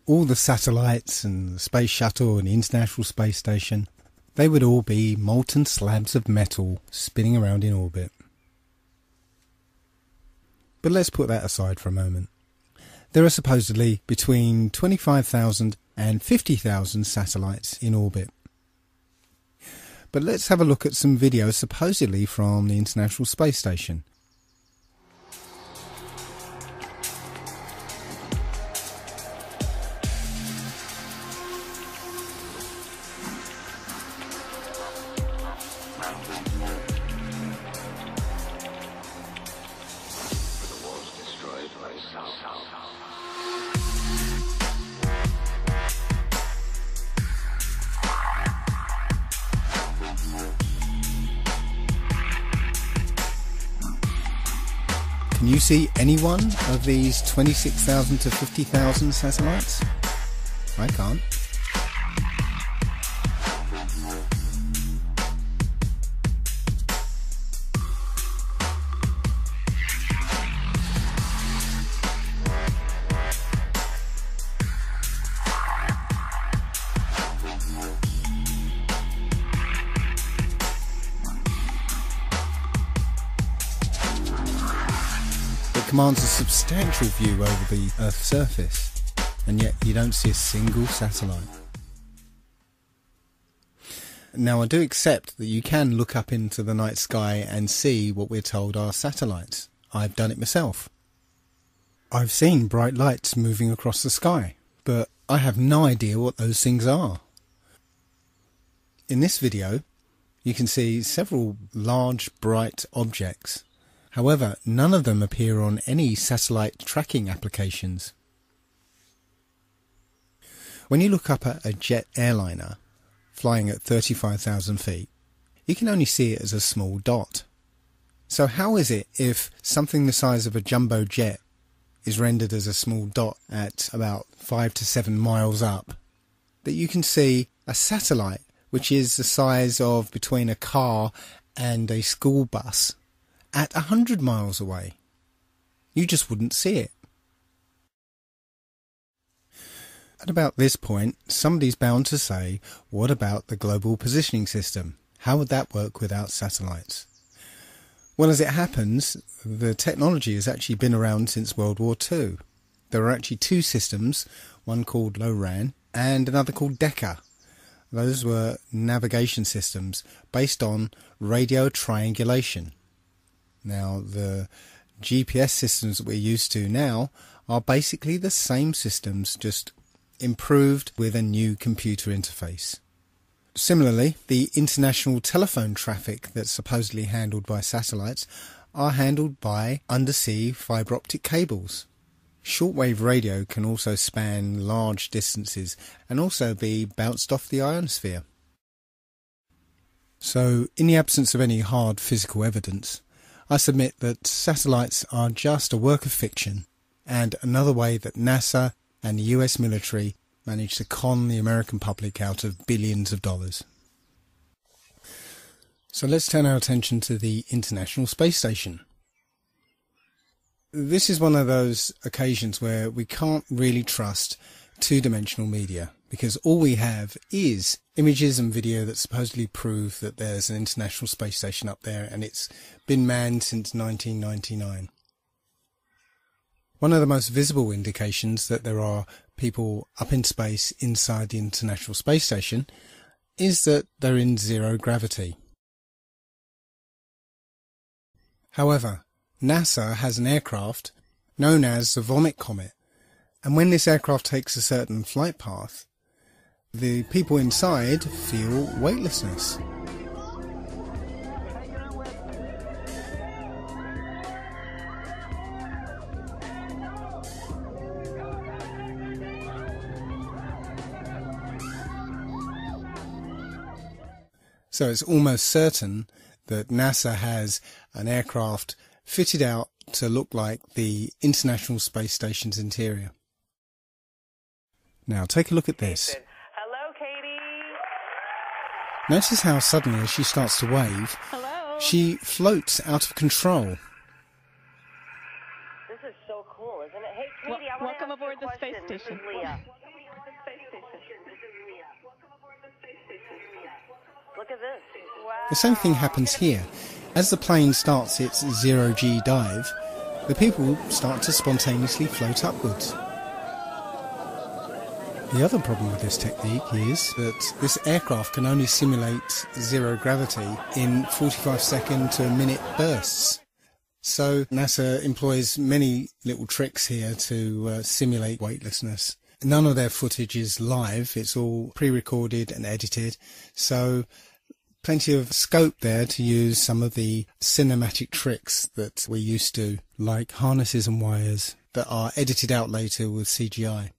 All the satellites and the Space Shuttle and the International Space Station, they would all be molten slabs of metal spinning around in orbit. But let's put that aside for a moment. There are supposedly between 25,000 and 50,000 satellites in orbit. But let's have a look at some videos supposedly from the International Space Station. Can you see any one of these 26,000 to 50,000 satellites? I can't. Commands a substantial view over the Earth's surface, and yet you don't see a single satellite. Now, I do accept that you can look up into the night sky and see what we're told are satellites. I've done it myself. I've seen bright lights moving across the sky, but I have no idea what those things are. In this video, you can see several large bright objects. However, none of them appear on any satellite tracking applications. When you look up at a jet airliner flying at 35,000 feet, you can only see it as a small dot. So how is it if something the size of a jumbo jet is rendered as a small dot at about 5 to 7 miles up, that you can see a satellite which is the size of between a car and a school bus at 100 miles away? You just wouldn't see it. At about this point, somebody's bound to say, what about the global positioning system? How would that work without satellites? Well, as it happens, the technology has actually been around since World War II. There are actually two systems, one called LORAN and another called DECA. Those were navigation systems based on radio triangulation. Now, the GPS systems that we're used to now are basically the same systems, just improved with a new computer interface. Similarly, the international telephone traffic that's supposedly handled by satellites are handled by undersea fibre optic cables. Shortwave radio can also span large distances and also be bounced off the ionosphere. So, in the absence of any hard physical evidence, I submit that satellites are just a work of fiction and another way that NASA and the US military managed to con the American public out of billions of dollars. So let's turn our attention to the International Space Station. This is one of those occasions where we can't really trust two-dimensional media. because all we have is images and video that supposedly prove that there's an International Space Station up there and it's been manned since 1999. One of the most visible indications that there are people up in space inside the International Space Station is that they're in zero gravity. However, NASA has an aircraft known as the Vomit Comet, and when this aircraft takes a certain flight path, the people inside feel weightlessness. So it's almost certain that NASA has an aircraft fitted out to look like the International Space Station's interior. Now take a look at this. Hello, Katie. Notice how suddenly as she starts to wave, she floats out of control. This is so cool, isn't it? Hey, Katie, I want welcome to ask aboard you a the space question. This station. is Leah. Look at this. Wow. The same thing happens here. As the plane starts its zero-G dive, the people start to spontaneously float upwards. The other problem with this technique is that this aircraft can only simulate zero gravity in 45-second to a minute bursts. So NASA employs many little tricks here to simulate weightlessness. None of their footage is live, it's all pre-recorded and edited, so plenty of scope there to use some of the cinematic tricks that we're used to, like harnesses and wires that are edited out later with CGI.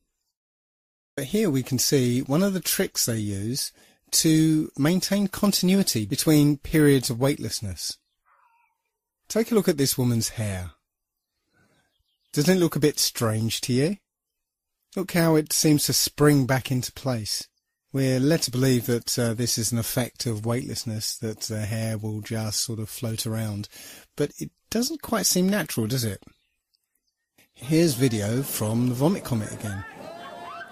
But here we can see one of the tricks they use to maintain continuity between periods of weightlessness. Take a look at this woman's hair. Doesn't it look a bit strange to you? Look how it seems to spring back into place. We're led to believe that this is an effect of weightlessness, that the hair will just sort of float around. But it doesn't quite seem natural, does it? Here's video from the Vomit Comet again.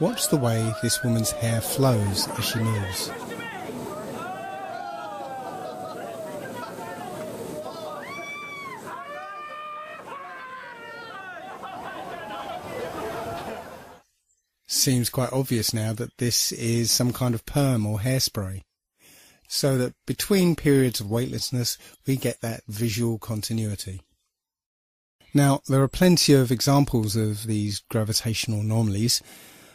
Watch the way this woman's hair flows as she moves. Seems quite obvious now that this is some kind of perm or hairspray, so that between periods of weightlessness we get that visual continuity. Now, there are plenty of examples of these gravitational anomalies,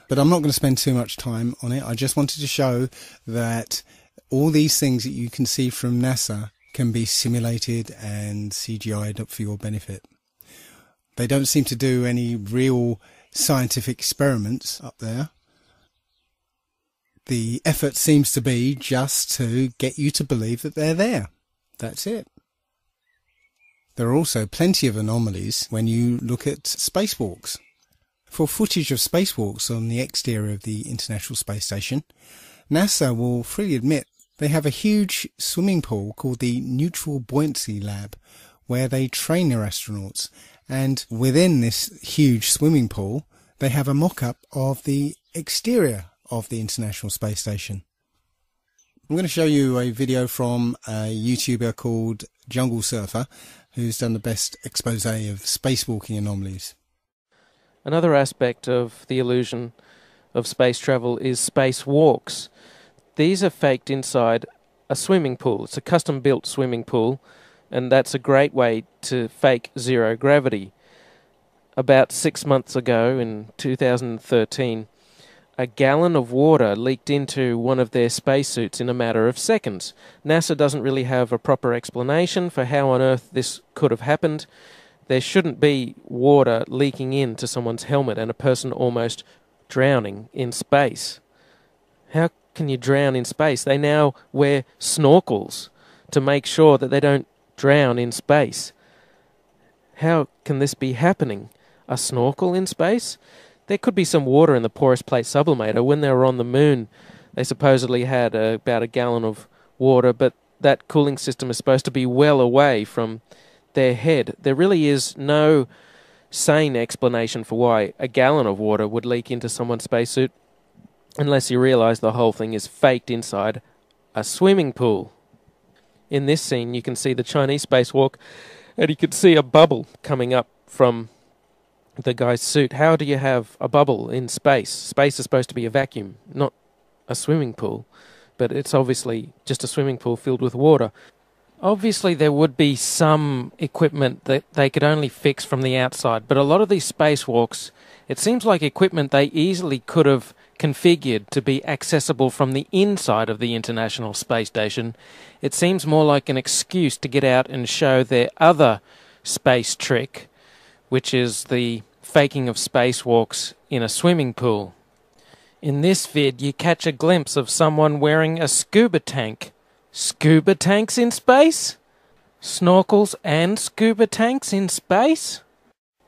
but I'm not going to spend too much time on it. I just wanted to show that all these things that you can see from NASA can be simulated and CGI'd up for your benefit. They don't seem to do any real scientific experiments up there. The effort seems to be just to get you to believe that they're there. That's it. There are also plenty of anomalies when you look at spacewalks. For footage of spacewalks on the exterior of the International Space Station, NASA will freely admit they have a huge swimming pool called the Neutral Buoyancy Lab, where they train their astronauts, and within this huge swimming pool they have a mock-up of the exterior of the International Space Station. I'm going to show you a video from a YouTuber called Jungle Surfer, who's done the best expose of spacewalking anomalies. Another aspect of the illusion of space travel is spacewalks. These are faked inside a swimming pool. It's a custom-built swimming pool, and that's a great way to fake zero gravity. About 6 months ago, in 2013, a gallon of water leaked into one of their spacesuits in a matter of seconds. NASA doesn't really have a proper explanation for how on earth this could have happened. There shouldn't be water leaking into someone's helmet and a person almost drowning in space. How can you drown in space? They now wear snorkels to make sure that they don't drown in space. How can this be happening? A snorkel in space? There could be some water in the porous plate sublimator. When they were on the moon, they supposedly had about a gallon of water, but that cooling system is supposed to be well away from their head. There really is no sane explanation for why a gallon of water would leak into someone's spacesuit. unless you realise the whole thing is faked inside a swimming pool. In this scene, you can see the Chinese spacewalk, and you can see a bubble coming up from the guy's suit. How do you have a bubble in space? Space is supposed to be a vacuum, not a swimming pool. But it's obviously just a swimming pool filled with water. Obviously, there would be some equipment that they could only fix from the outside, but a lot of these spacewalks, it seems like equipment they easily could have configured to be accessible from the inside of the International Space Station. It seems more like an excuse to get out and show their other space trick, which is the faking of spacewalks in a swimming pool. In this vid, you catch a glimpse of someone wearing a scuba tank. Scuba tanks in space? Snorkels and scuba tanks in space?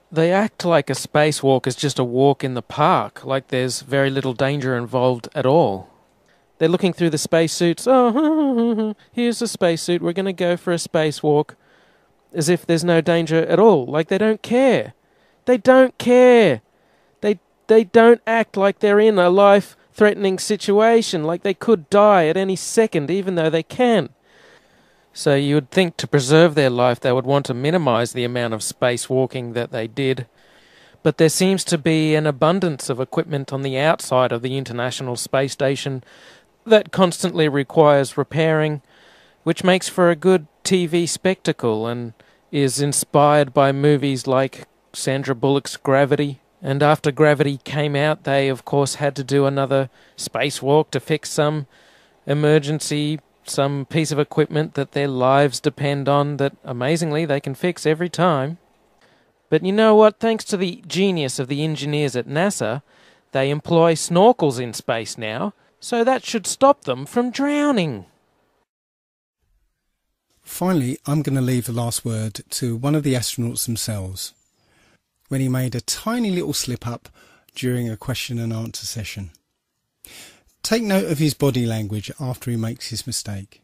They act like a spacewalk is just a walk in the park, like there's very little danger involved at all. They're looking through the spacesuits. Oh, here's a spacesuit. We're going to go for a spacewalk. As if there's no danger at all. Like they don't care. They don't care. They don't act like they're in a life-threatening situation, like they could die at any second, even though they can. So you would think to preserve their life they would want to minimize the amount of spacewalking that they did. But there seems to be an abundance of equipment on the outside of the International Space Station that constantly requires repairing, which makes for a good TV spectacle and is inspired by movies like Sandra Bullock's Gravity. And after Gravity came out, they of course had to do another spacewalk to fix some emergency, some piece of equipment that their lives depend on that amazingly they can fix every time. But you know what? Thanks to the genius of the engineers at NASA, they employ snorkels in space now, so that should stop them from drowning. Finally, I'm going to leave the last word to one of the astronauts themselves, when he made a tiny little slip-up during a question and answer session. Take note of his body language after he makes his mistake.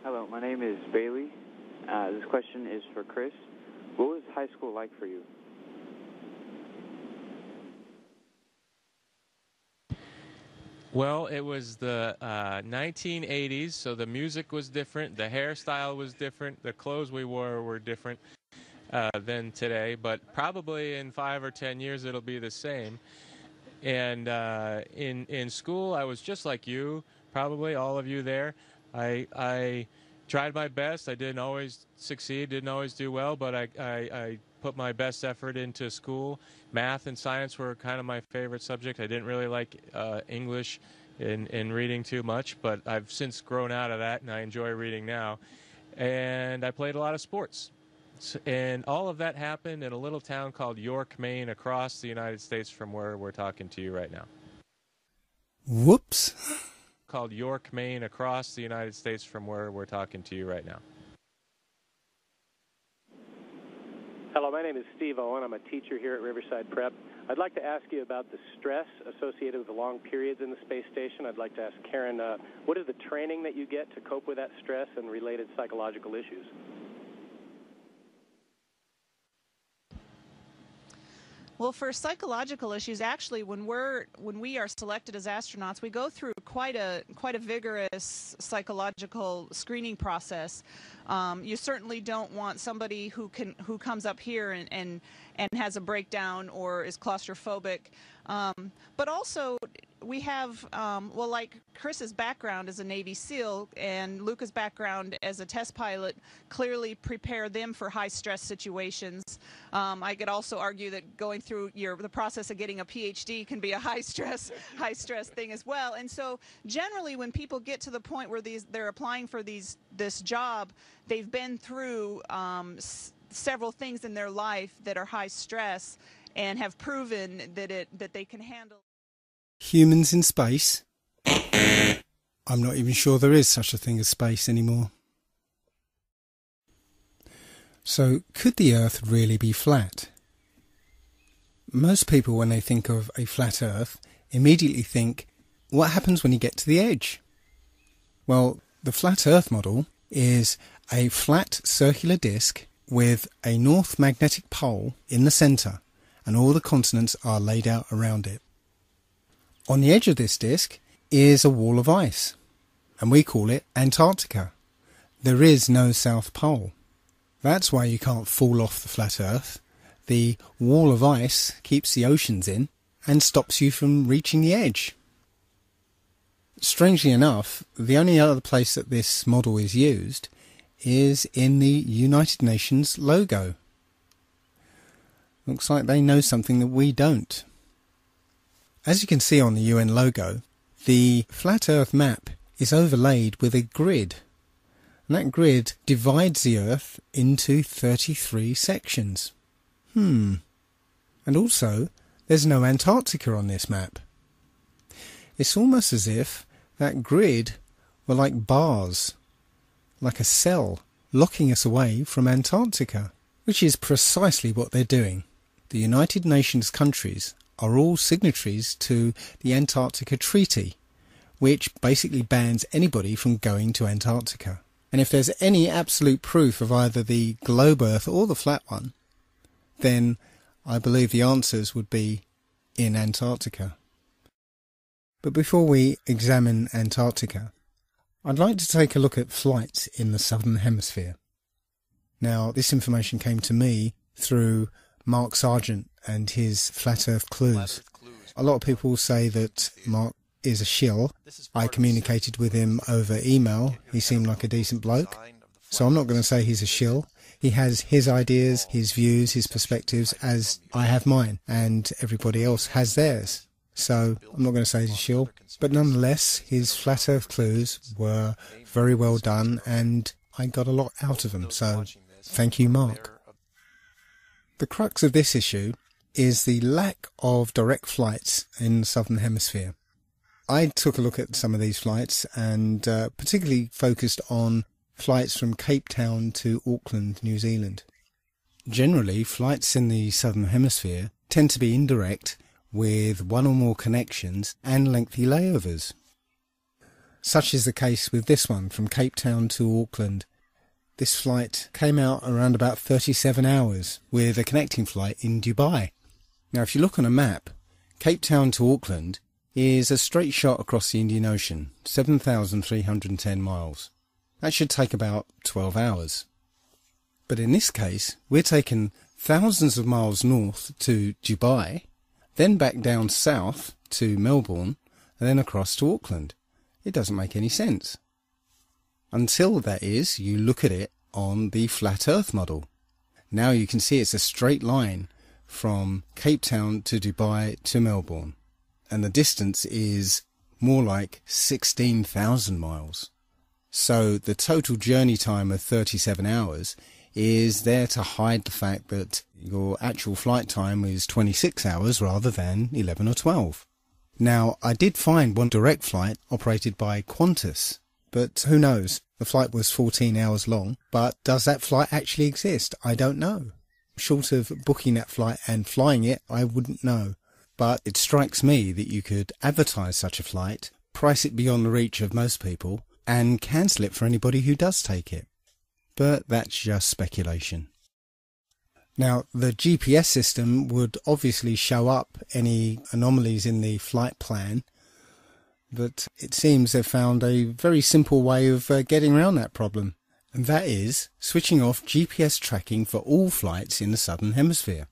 Hello, my name is Bailey. This question is for Chris. What was high school like for you? Well, it was the 1980s, so the music was different, the hairstyle was different, the clothes we wore were different than today, but probably in 5 or 10 years it'll be the same. And in school, I was just like you, probably all of you there. I tried my best. I didn't always succeed, didn't always do well, but I put my best effort into school. Math and science were kind of my favorite subject. I didn't really like English in reading too much, but I've since grown out of that, and I enjoy reading now. And I played a lot of sports. And all of that happened in a little town called York, Maine, across the United States from where we're talking to you right now. Whoops. Called York, Maine, across the United States from where we're talking to you right now. Hello, my name is Steve Owen. I'm a teacher here at Riverside Prep. I'd like to ask you about the stress associated with the long periods in the space station. I'd like to ask Karen, what is the training that you get to cope with that stress and related psychological issues? Well, for psychological issues, actually, when we are selected as astronauts, we go through quite a vigorous psychological screening process. You certainly don't want somebody who comes up here and has a breakdown or is claustrophobic. But also, we have, well, like Chris's background as a Navy SEAL and Luca's background as a test pilot clearly prepare them for high-stress situations. I could also argue that going through the process of getting a PhD can be a high-stress thing as well. And so, generally, when people get to the point where they're applying for this job, they've been through several things in their life that are high stress and have proven that they can handle. Humans in space? I'm not even sure there is such a thing as space anymore. So, could the Earth really be flat? Most people, when they think of a flat Earth, immediately think, what happens when you get to the edge? Well, the flat Earth model is a flat circular disk with a north magnetic pole in the centre, and all the continents are laid out around it. On the edge of this disk is a wall of ice, and we call it Antarctica. There is no South Pole. That's why you can't fall off the flat Earth. The wall of ice keeps the oceans in and stops you from reaching the edge. Strangely enough, the only other place that this model is used is in the United Nations logo. Looks like they know something that we don't. As you can see on the UN logo, the flat Earth map is overlaid with a grid. And that grid divides the Earth into 33 sections. And also, there's no Antarctica on this map. It's almost as if that grid were like bars, like a cell, locking us away from Antarctica, which is precisely what they're doing. The United Nations countries are all signatories to the Antarctica Treaty, which basically bans anybody from going to Antarctica. And if there's any absolute proof of either the globe Earth or the flat one, then I believe the answers would be in Antarctica. But before we examine Antarctica, I'd like to take a look at flights in the Southern Hemisphere. Now, this information came to me through Mark Sargent and his Flat Earth Clues. A lot of people say that Mark is a shill. I communicated with him over email. He seemed like a decent bloke. So I'm not going to say he's a shill. He has his ideas, his views, his perspectives, as I have mine, and everybody else has theirs. So I'm not going to say he's a shill. But nonetheless, his Flat Earth Clues were very well done, and I got a lot out of them. So thank you, Mark. The crux of this issue is the lack of direct flights in the Southern Hemisphere. I took a look at some of these flights and particularly focused on flights from Cape Town to Auckland, New Zealand. Generally, flights in the Southern Hemisphere tend to be indirect with one or more connections and lengthy layovers. Such is the case with this one from Cape Town to Auckland. This flight came out around about 37 hours with a connecting flight in Dubai. Now, if you look on a map, Cape Town to Auckland is a straight shot across the Indian Ocean, 7,310 miles. That should take about 12 hours. But in this case, we're taking thousands of miles north to Dubai, then back down south to Melbourne, and then across to Auckland. It doesn't make any sense. Until, that is, you look at it on the Flat Earth model. Now you can see it's a straight line from Cape Town to Dubai to Melbourne. And the distance is more like 16,000 miles. So the total journey time of 37 hours is there to hide the fact that your actual flight time is 26 hours rather than 11 or 12. Now, I did find one direct flight operated by Qantas, but who knows? The flight was 14 hours long, but does that flight actually exist? I don't know. Short of booking that flight and flying it, I wouldn't know. But it strikes me that you could advertise such a flight, price it beyond the reach of most people, and cancel it for anybody who does take it. But that's just speculation. Now, the GPS system would obviously show up any anomalies in the flight plan, but it seems they've found a very simple way of getting around that problem, and that is switching off GPS tracking for all flights in the Southern Hemisphere.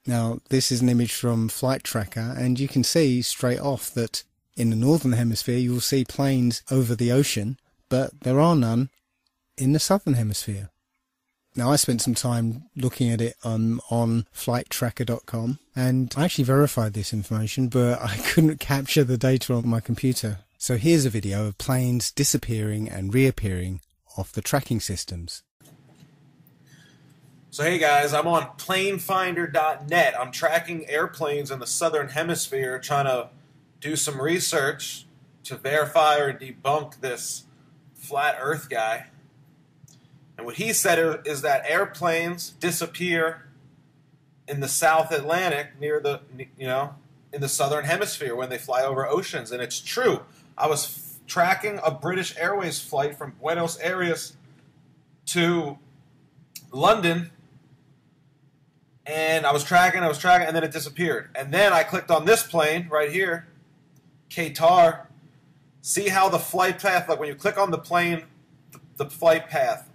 Now, this is an image from Flight Tracker, and you can see straight off that in the Northern Hemisphere you'll see planes over the ocean, but there are none in the Southern Hemisphere. Now, I spent some time looking at it on flighttracker.com, and I actually verified this information, but I couldn't capture the data on my computer. So here's a video of planes disappearing and reappearing off the tracking systems. So hey guys, I'm on planefinder.net. I'm tracking airplanes in the Southern Hemisphere, trying to do some research to verify or debunk this flat Earth guy. And what he said is that airplanes disappear in the South Atlantic near the, in the Southern Hemisphere when they fly over oceans. And it's true. I was tracking a British Airways flight from Buenos Aires to London, And I was tracking, and then it disappeared. And then I clicked on this plane right here, Qatar. See how the flight path, like when you click on the plane, the flight path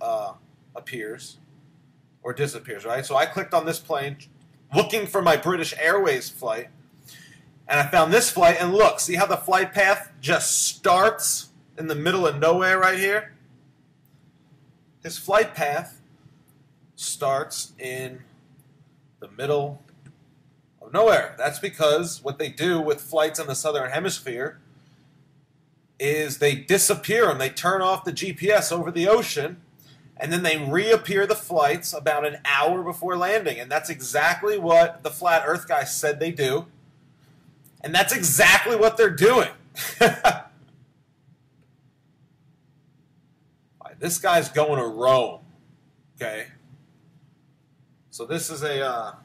appears or disappears, right? So I clicked on this plane looking for my British Airways flight, and I found this flight, and look, see how the flight path just starts in the middle of nowhere right here? His flight path starts in the middle of nowhere. That's because what they do with flights in the southern hemisphere is they disappear them. They turn off the GPS over the ocean, and then they reappear the flights about an hour before landing. And that's exactly what the flat earth guys said they do. And that's exactly what they're doing. This guy's going to Rome. Okay. So this is a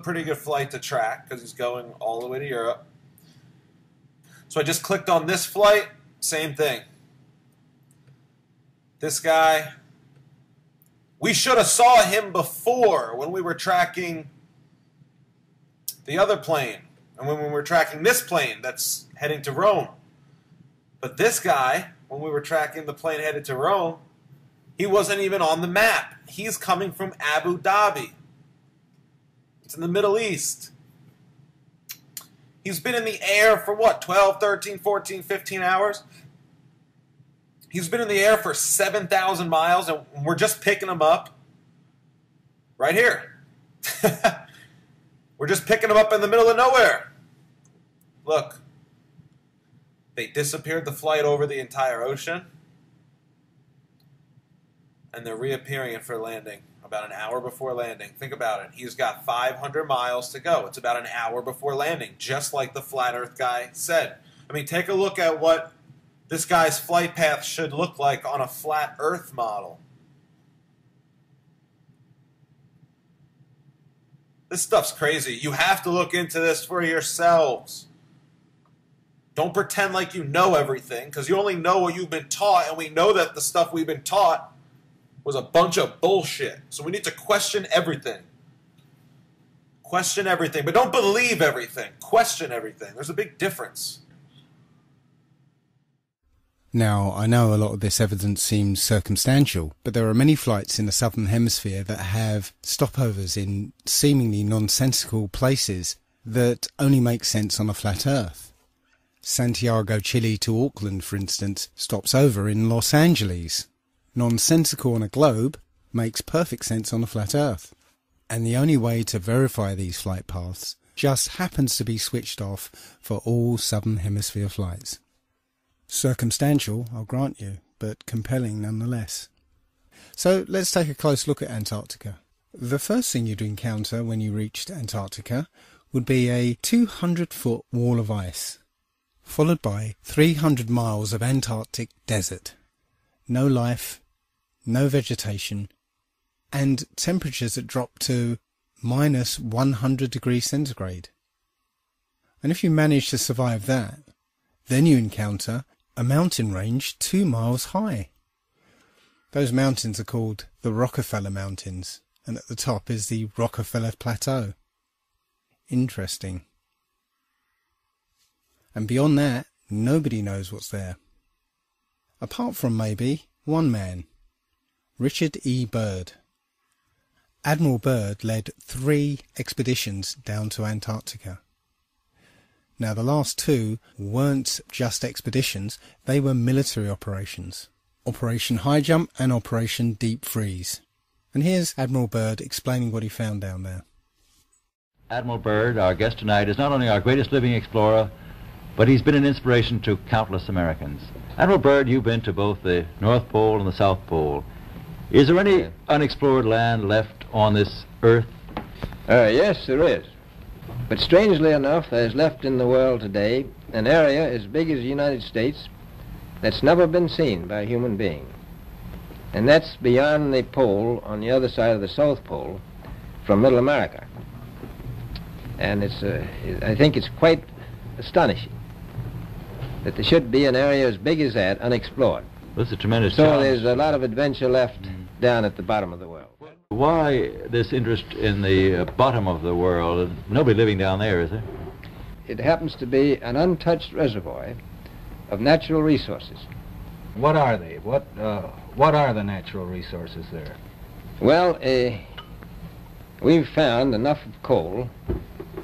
pretty good flight to track because he's going all the way to Europe. So I just clicked on this flight, same thing. This guy, we should have saw him before when we were tracking the other plane and when we were tracking this plane that's heading to Rome. But this guy, when we were tracking the plane headed to Rome, he wasn't even on the map. He's coming from Abu Dhabi. It's in the Middle East. He's been in the air for what, 12, 13, 14, 15 hours? He's been in the air for 7,000 miles, and we're just picking him up right here. We're just picking him up in the middle of nowhere. Look, they disappeared the flight over the entire ocean, and they're reappearing it for landing about an hour before landing. Think about it. He's got 500 miles to go. It's about an hour before landing, just like the flat earth guy said. I mean, take a look at what this guy's flight path should look like on a flat earth model. This stuff's crazy. You have to look into this for yourselves. Don't pretend like you know everything, because you only know what you've been taught, and we know that the stuff we've been taught was a bunch of bullshit. So we need to question everything. Question everything. But don't believe everything. Question everything. There's a big difference. Now, I know a lot of this evidence seems circumstantial, but there are many flights in the southern hemisphere that have stopovers in seemingly nonsensical places that only make sense on a flat Earth. Santiago, Chile to Auckland, for instance, stops over in Los Angeles. Nonsensical on a globe makes perfect sense on a flat Earth. And the only way to verify these flight paths just happens to be switched off for all southern hemisphere flights. Circumstantial, I'll grant you, but compelling nonetheless. So let's take a close look at Antarctica. The first thing you'd encounter when you reached Antarctica would be a 200-foot wall of ice, followed by 300 miles of Antarctic desert. No life, no vegetation, and temperatures that drop to minus 100 degrees centigrade. And if you manage to survive that, then you encounter a mountain range 2 miles high. Those mountains are called the Rockefeller Mountains, and at the top is the Rockefeller Plateau. Interesting. And beyond that, nobody knows what's there. Apart from maybe one man, Richard E. Byrd. Admiral Byrd led 3 expeditions down to Antarctica. Now, the last 2 weren't just expeditions, they were military operations. Operation High Jump and Operation Deep Freeze. And here's Admiral Byrd explaining what he found down there. Admiral Byrd, our guest tonight, is not only our greatest living explorer, but he's been an inspiration to countless Americans. Admiral Byrd, you've been to both the North Pole and the South Pole. Is there any unexplored land left on this Earth? Yes, there is. But strangely enough, there's left in the world today an area as big as the United States that's never been seen by a human being. And that's beyond the pole on the other side of the South Pole from Middle America. And I think it's quite astonishing that there should be an area as big as that unexplored. This is a tremendous So challenge. there's a lot of adventure left down at the bottom of the world. Why this interest in the bottom of the world? Nobody living down there, is there? It happens to be an untouched reservoir of natural resources. What are they? What are the natural resources there? Well, we've found enough of coal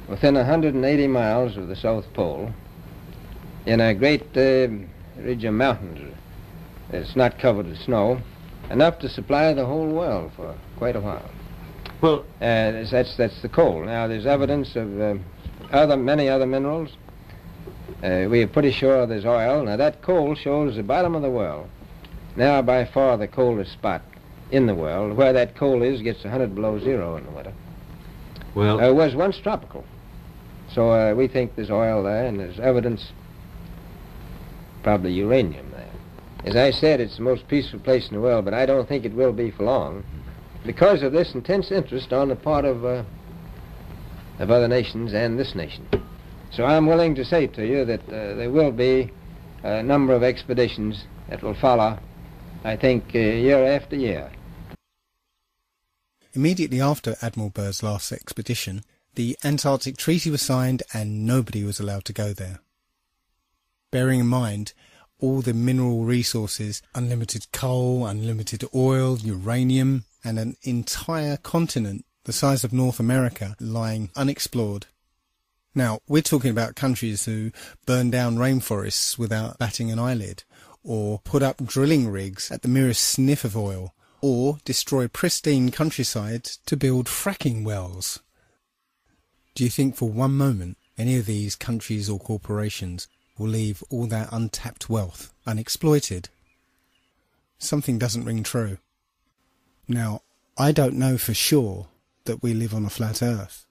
within 180 miles of the South Pole in a great ridge of mountains. It's not covered with snow, enough to supply the whole world for quite a while. Well, that's the coal. Now, there's evidence of many other minerals. We are pretty sure there's oil. Now, that coal shows the bottom of the world. Now, by far the coldest spot in the world. Where that coal is gets 100 below zero in the winter. Well, it was once tropical. So we think there's oil there, and there's evidence, probably uranium there. As I said, it's the most peaceful place in the world, but I don't think it will be for long because of this intense interest on the part of other nations and this nation. So I'm willing to say to you that there will be a number of expeditions that will follow, I think, year after year. Immediately after Admiral Byrd's last expedition, the Antarctic Treaty was signed and nobody was allowed to go there. Bearing in mind all the mineral resources, unlimited coal, unlimited oil, uranium, and an entire continent the size of North America lying unexplored. Now, we're talking about countries who burn down rainforests without batting an eyelid, or put up drilling rigs at the merest sniff of oil, or destroy pristine countryside to build fracking wells. Do you think for one moment any of these countries or corporations will leave all that untapped wealth unexploited? Something doesn't ring true. Now, I don't know for sure that we live on a flat earth,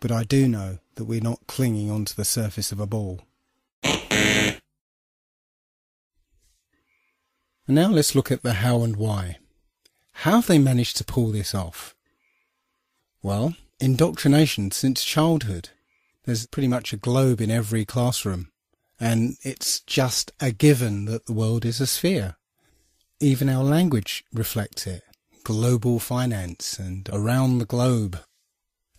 but I do know that we're not clinging onto the surface of a ball. And now let's look at the how and why. How have they managed to pull this off? Well, indoctrination since childhood. There's pretty much a globe in every classroom, and it's just a given that the world is a sphere. Even our language reflects it. Global finance and around the globe.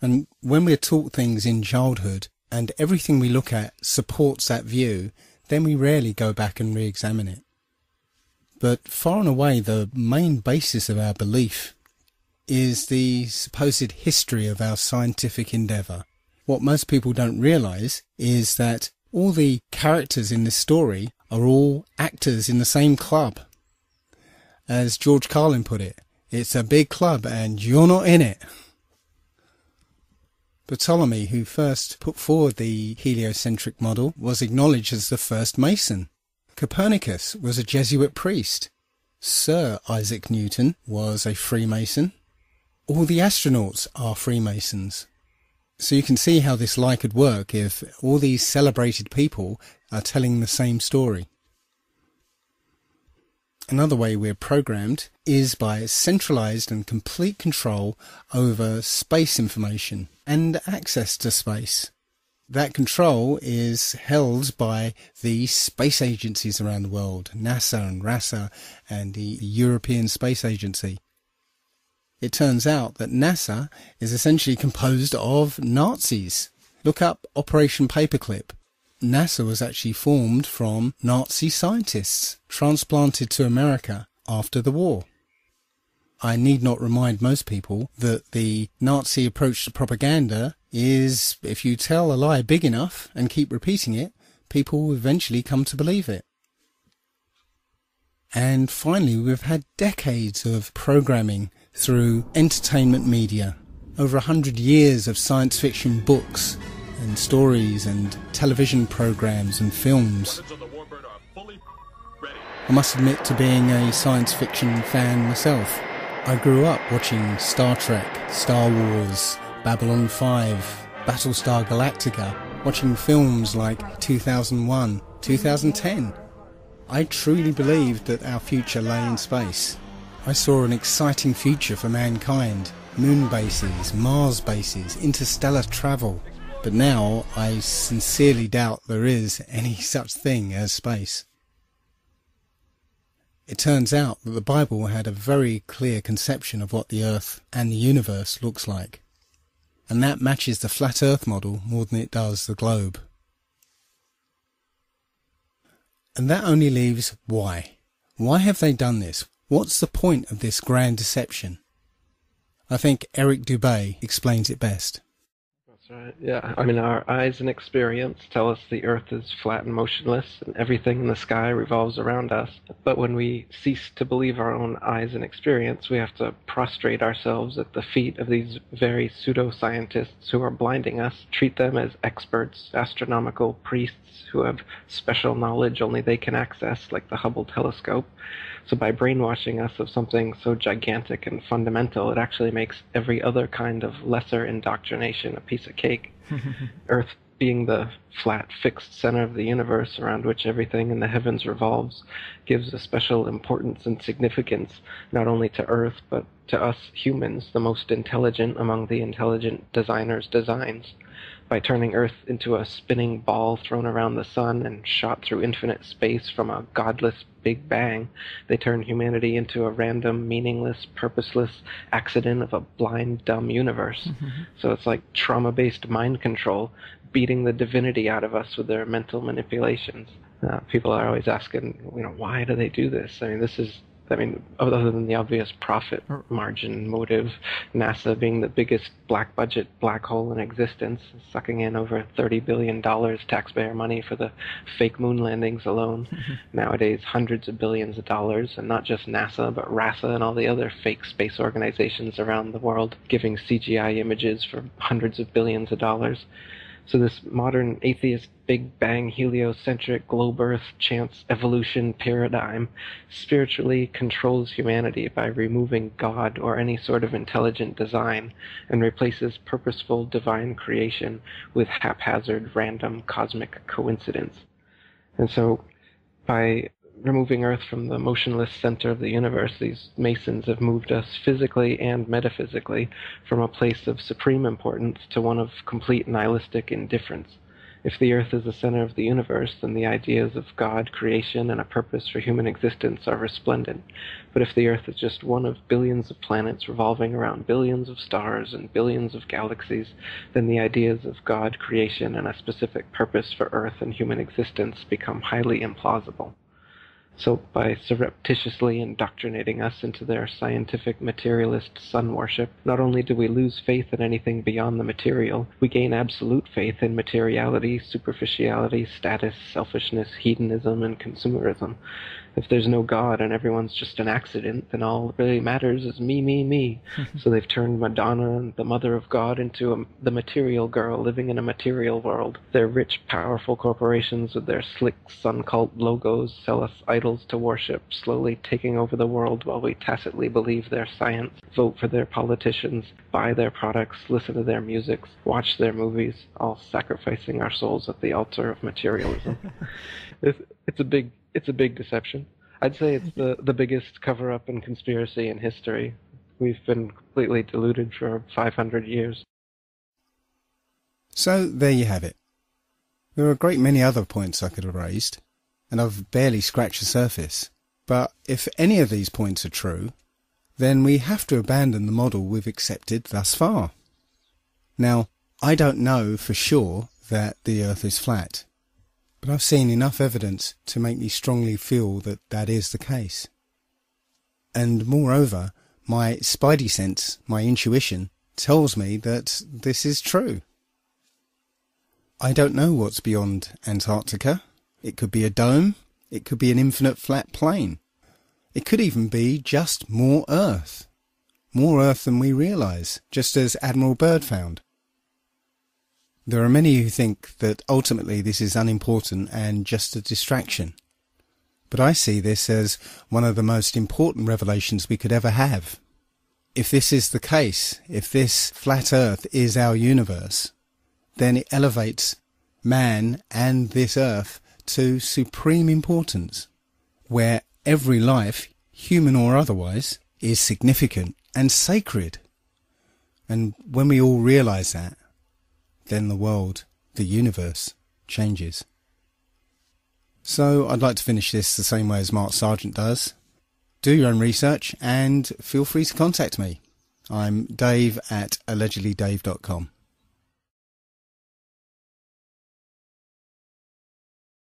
And when we're taught things in childhood and everything we look at supports that view, then we rarely go back and re-examine it. But far and away the main basis of our belief is the supposed history of our scientific endeavour. What most people don't realise is that all the characters in this story are all actors in the same club. As George Carlin put it, it's a big club and you're not in it. Ptolemy, who first put forward the heliocentric model, was acknowledged as the first Mason. Copernicus was a Jesuit priest. Sir Isaac Newton was a Freemason. All the astronauts are Freemasons. So you can see how this lie could work if all these celebrated people are telling the same story. Another way we're programmed is by centralized and complete control over space information and access to space. That control is held by the space agencies around the world, NASA and RASA and the European Space Agency. It turns out that NASA is essentially composed of Nazis. Look up Operation Paperclip. NASA was actually formed from Nazi scientists transplanted to America after the war. I need not remind most people that the Nazi approach to propaganda is if you tell a lie big enough and keep repeating it, people will eventually come to believe it. And finally, we've had decades of programming through entertainment media, over 100 years of science fiction books and stories and television programs and films. I must admit to being a science fiction fan myself. I grew up watching Star Trek, Star Wars, Babylon 5, Battlestar Galactica, watching films like 2001, 2010. I truly believed that our future lay in space. I saw an exciting future for mankind, moon bases, Mars bases, interstellar travel. But now I sincerely doubt there is any such thing as space. It turns out that the Bible had a very clear conception of what the Earth and the universe looks like. And that matches the flat Earth model more than it does the globe. And that only leaves why. Why have they done this? What's the point of this grand deception? I think Eric Dubay explains it best. That's right. Yeah, I mean, our eyes and experience tell us the Earth is flat and motionless, and everything in the sky revolves around us. But when we cease to believe our own eyes and experience, we have to prostrate ourselves at the feet of these very pseudoscientists who are blinding us, treat them as experts, astronomical priests who have special knowledge only they can access, like the Hubble telescope. So by brainwashing us of something so gigantic and fundamental, it actually makes every other kind of lesser indoctrination a piece of cake. Earth being the flat, fixed center of the universe around which everything in the heavens revolves gives a special importance and significance not only to Earth, but to us humans, the most intelligent among the intelligent designers' designs. By turning Earth into a spinning ball thrown around the sun and shot through infinite space from a godless Big Bang, they turn humanity into a random, meaningless, purposeless accident of a blind, dumb universe. So it's like trauma-based mind control, beating the divinity out of us with their mental manipulations. People are always asking, why do they do this? Other than the obvious profit margin motive, NASA being the biggest black budget black hole in existence, sucking in over $30 billion taxpayer money for the fake moon landings alone. Nowadays, hundreds of billions of dollars, and not just NASA, but RASA and all the other fake space organizations around the world giving CGI images for hundreds of billions of dollars. So this modern atheist Big Bang heliocentric globe Earth chance evolution paradigm spiritually controls humanity by removing God or any sort of intelligent design and replaces purposeful divine creation with haphazard random cosmic coincidence. And so by removing Earth from the motionless center of the universe, these Masons have moved us physically and metaphysically from a place of supreme importance to one of complete nihilistic indifference. If the Earth is the center of the universe, then the ideas of God, creation, and a purpose for human existence are resplendent. But if the Earth is just one of billions of planets revolving around billions of stars and billions of galaxies, then the ideas of God, creation, and a specific purpose for Earth and human existence become highly implausible. So by surreptitiously indoctrinating us into their scientific materialist sun worship, not only do we lose faith in anything beyond the material, we gain absolute faith in materiality, superficiality, status, selfishness, hedonism, and consumerism. If there's no God and everyone's just an accident, then all that really matters is me, me, me. So they've turned Madonna and the mother of God into the material girl living in a material world. Their rich, powerful corporations with their slick sun cult logos sell us idols to worship, slowly taking over the world while we tacitly believe their science, vote for their politicians, buy their products, listen to their music, watch their movies, all sacrificing our souls at the altar of materialism. It's a big deception. I'd say it's the biggest cover-up and conspiracy in history. We've been completely deluded for 500 years. So there you have it. There are a great many other points I could have raised, and I've barely scratched the surface. But if any of these points are true, then we have to abandon the model we've accepted thus far. Now, I don't know for sure that the Earth is flat, but I've seen enough evidence to make me strongly feel that that is the case. And moreover, my spidey sense, my intuition, tells me that this is true. I don't know what's beyond Antarctica. It could be a dome. It could be an infinite flat plane. It could even be just more Earth. More Earth than we realise, just as Admiral Byrd found. There are many who think that ultimately this is unimportant and just a distraction. But I see this as one of the most important revelations we could ever have. If this is the case, if this flat Earth is our universe, then it elevates man and this Earth to supreme importance, where every life, human or otherwise, is significant and sacred. And when we all realise that, then the world, the universe, changes. So I'd like to finish this the same way as Mark Sargent does, do your own research and feel free to contact me. I'm Dave at allegedlydave.com.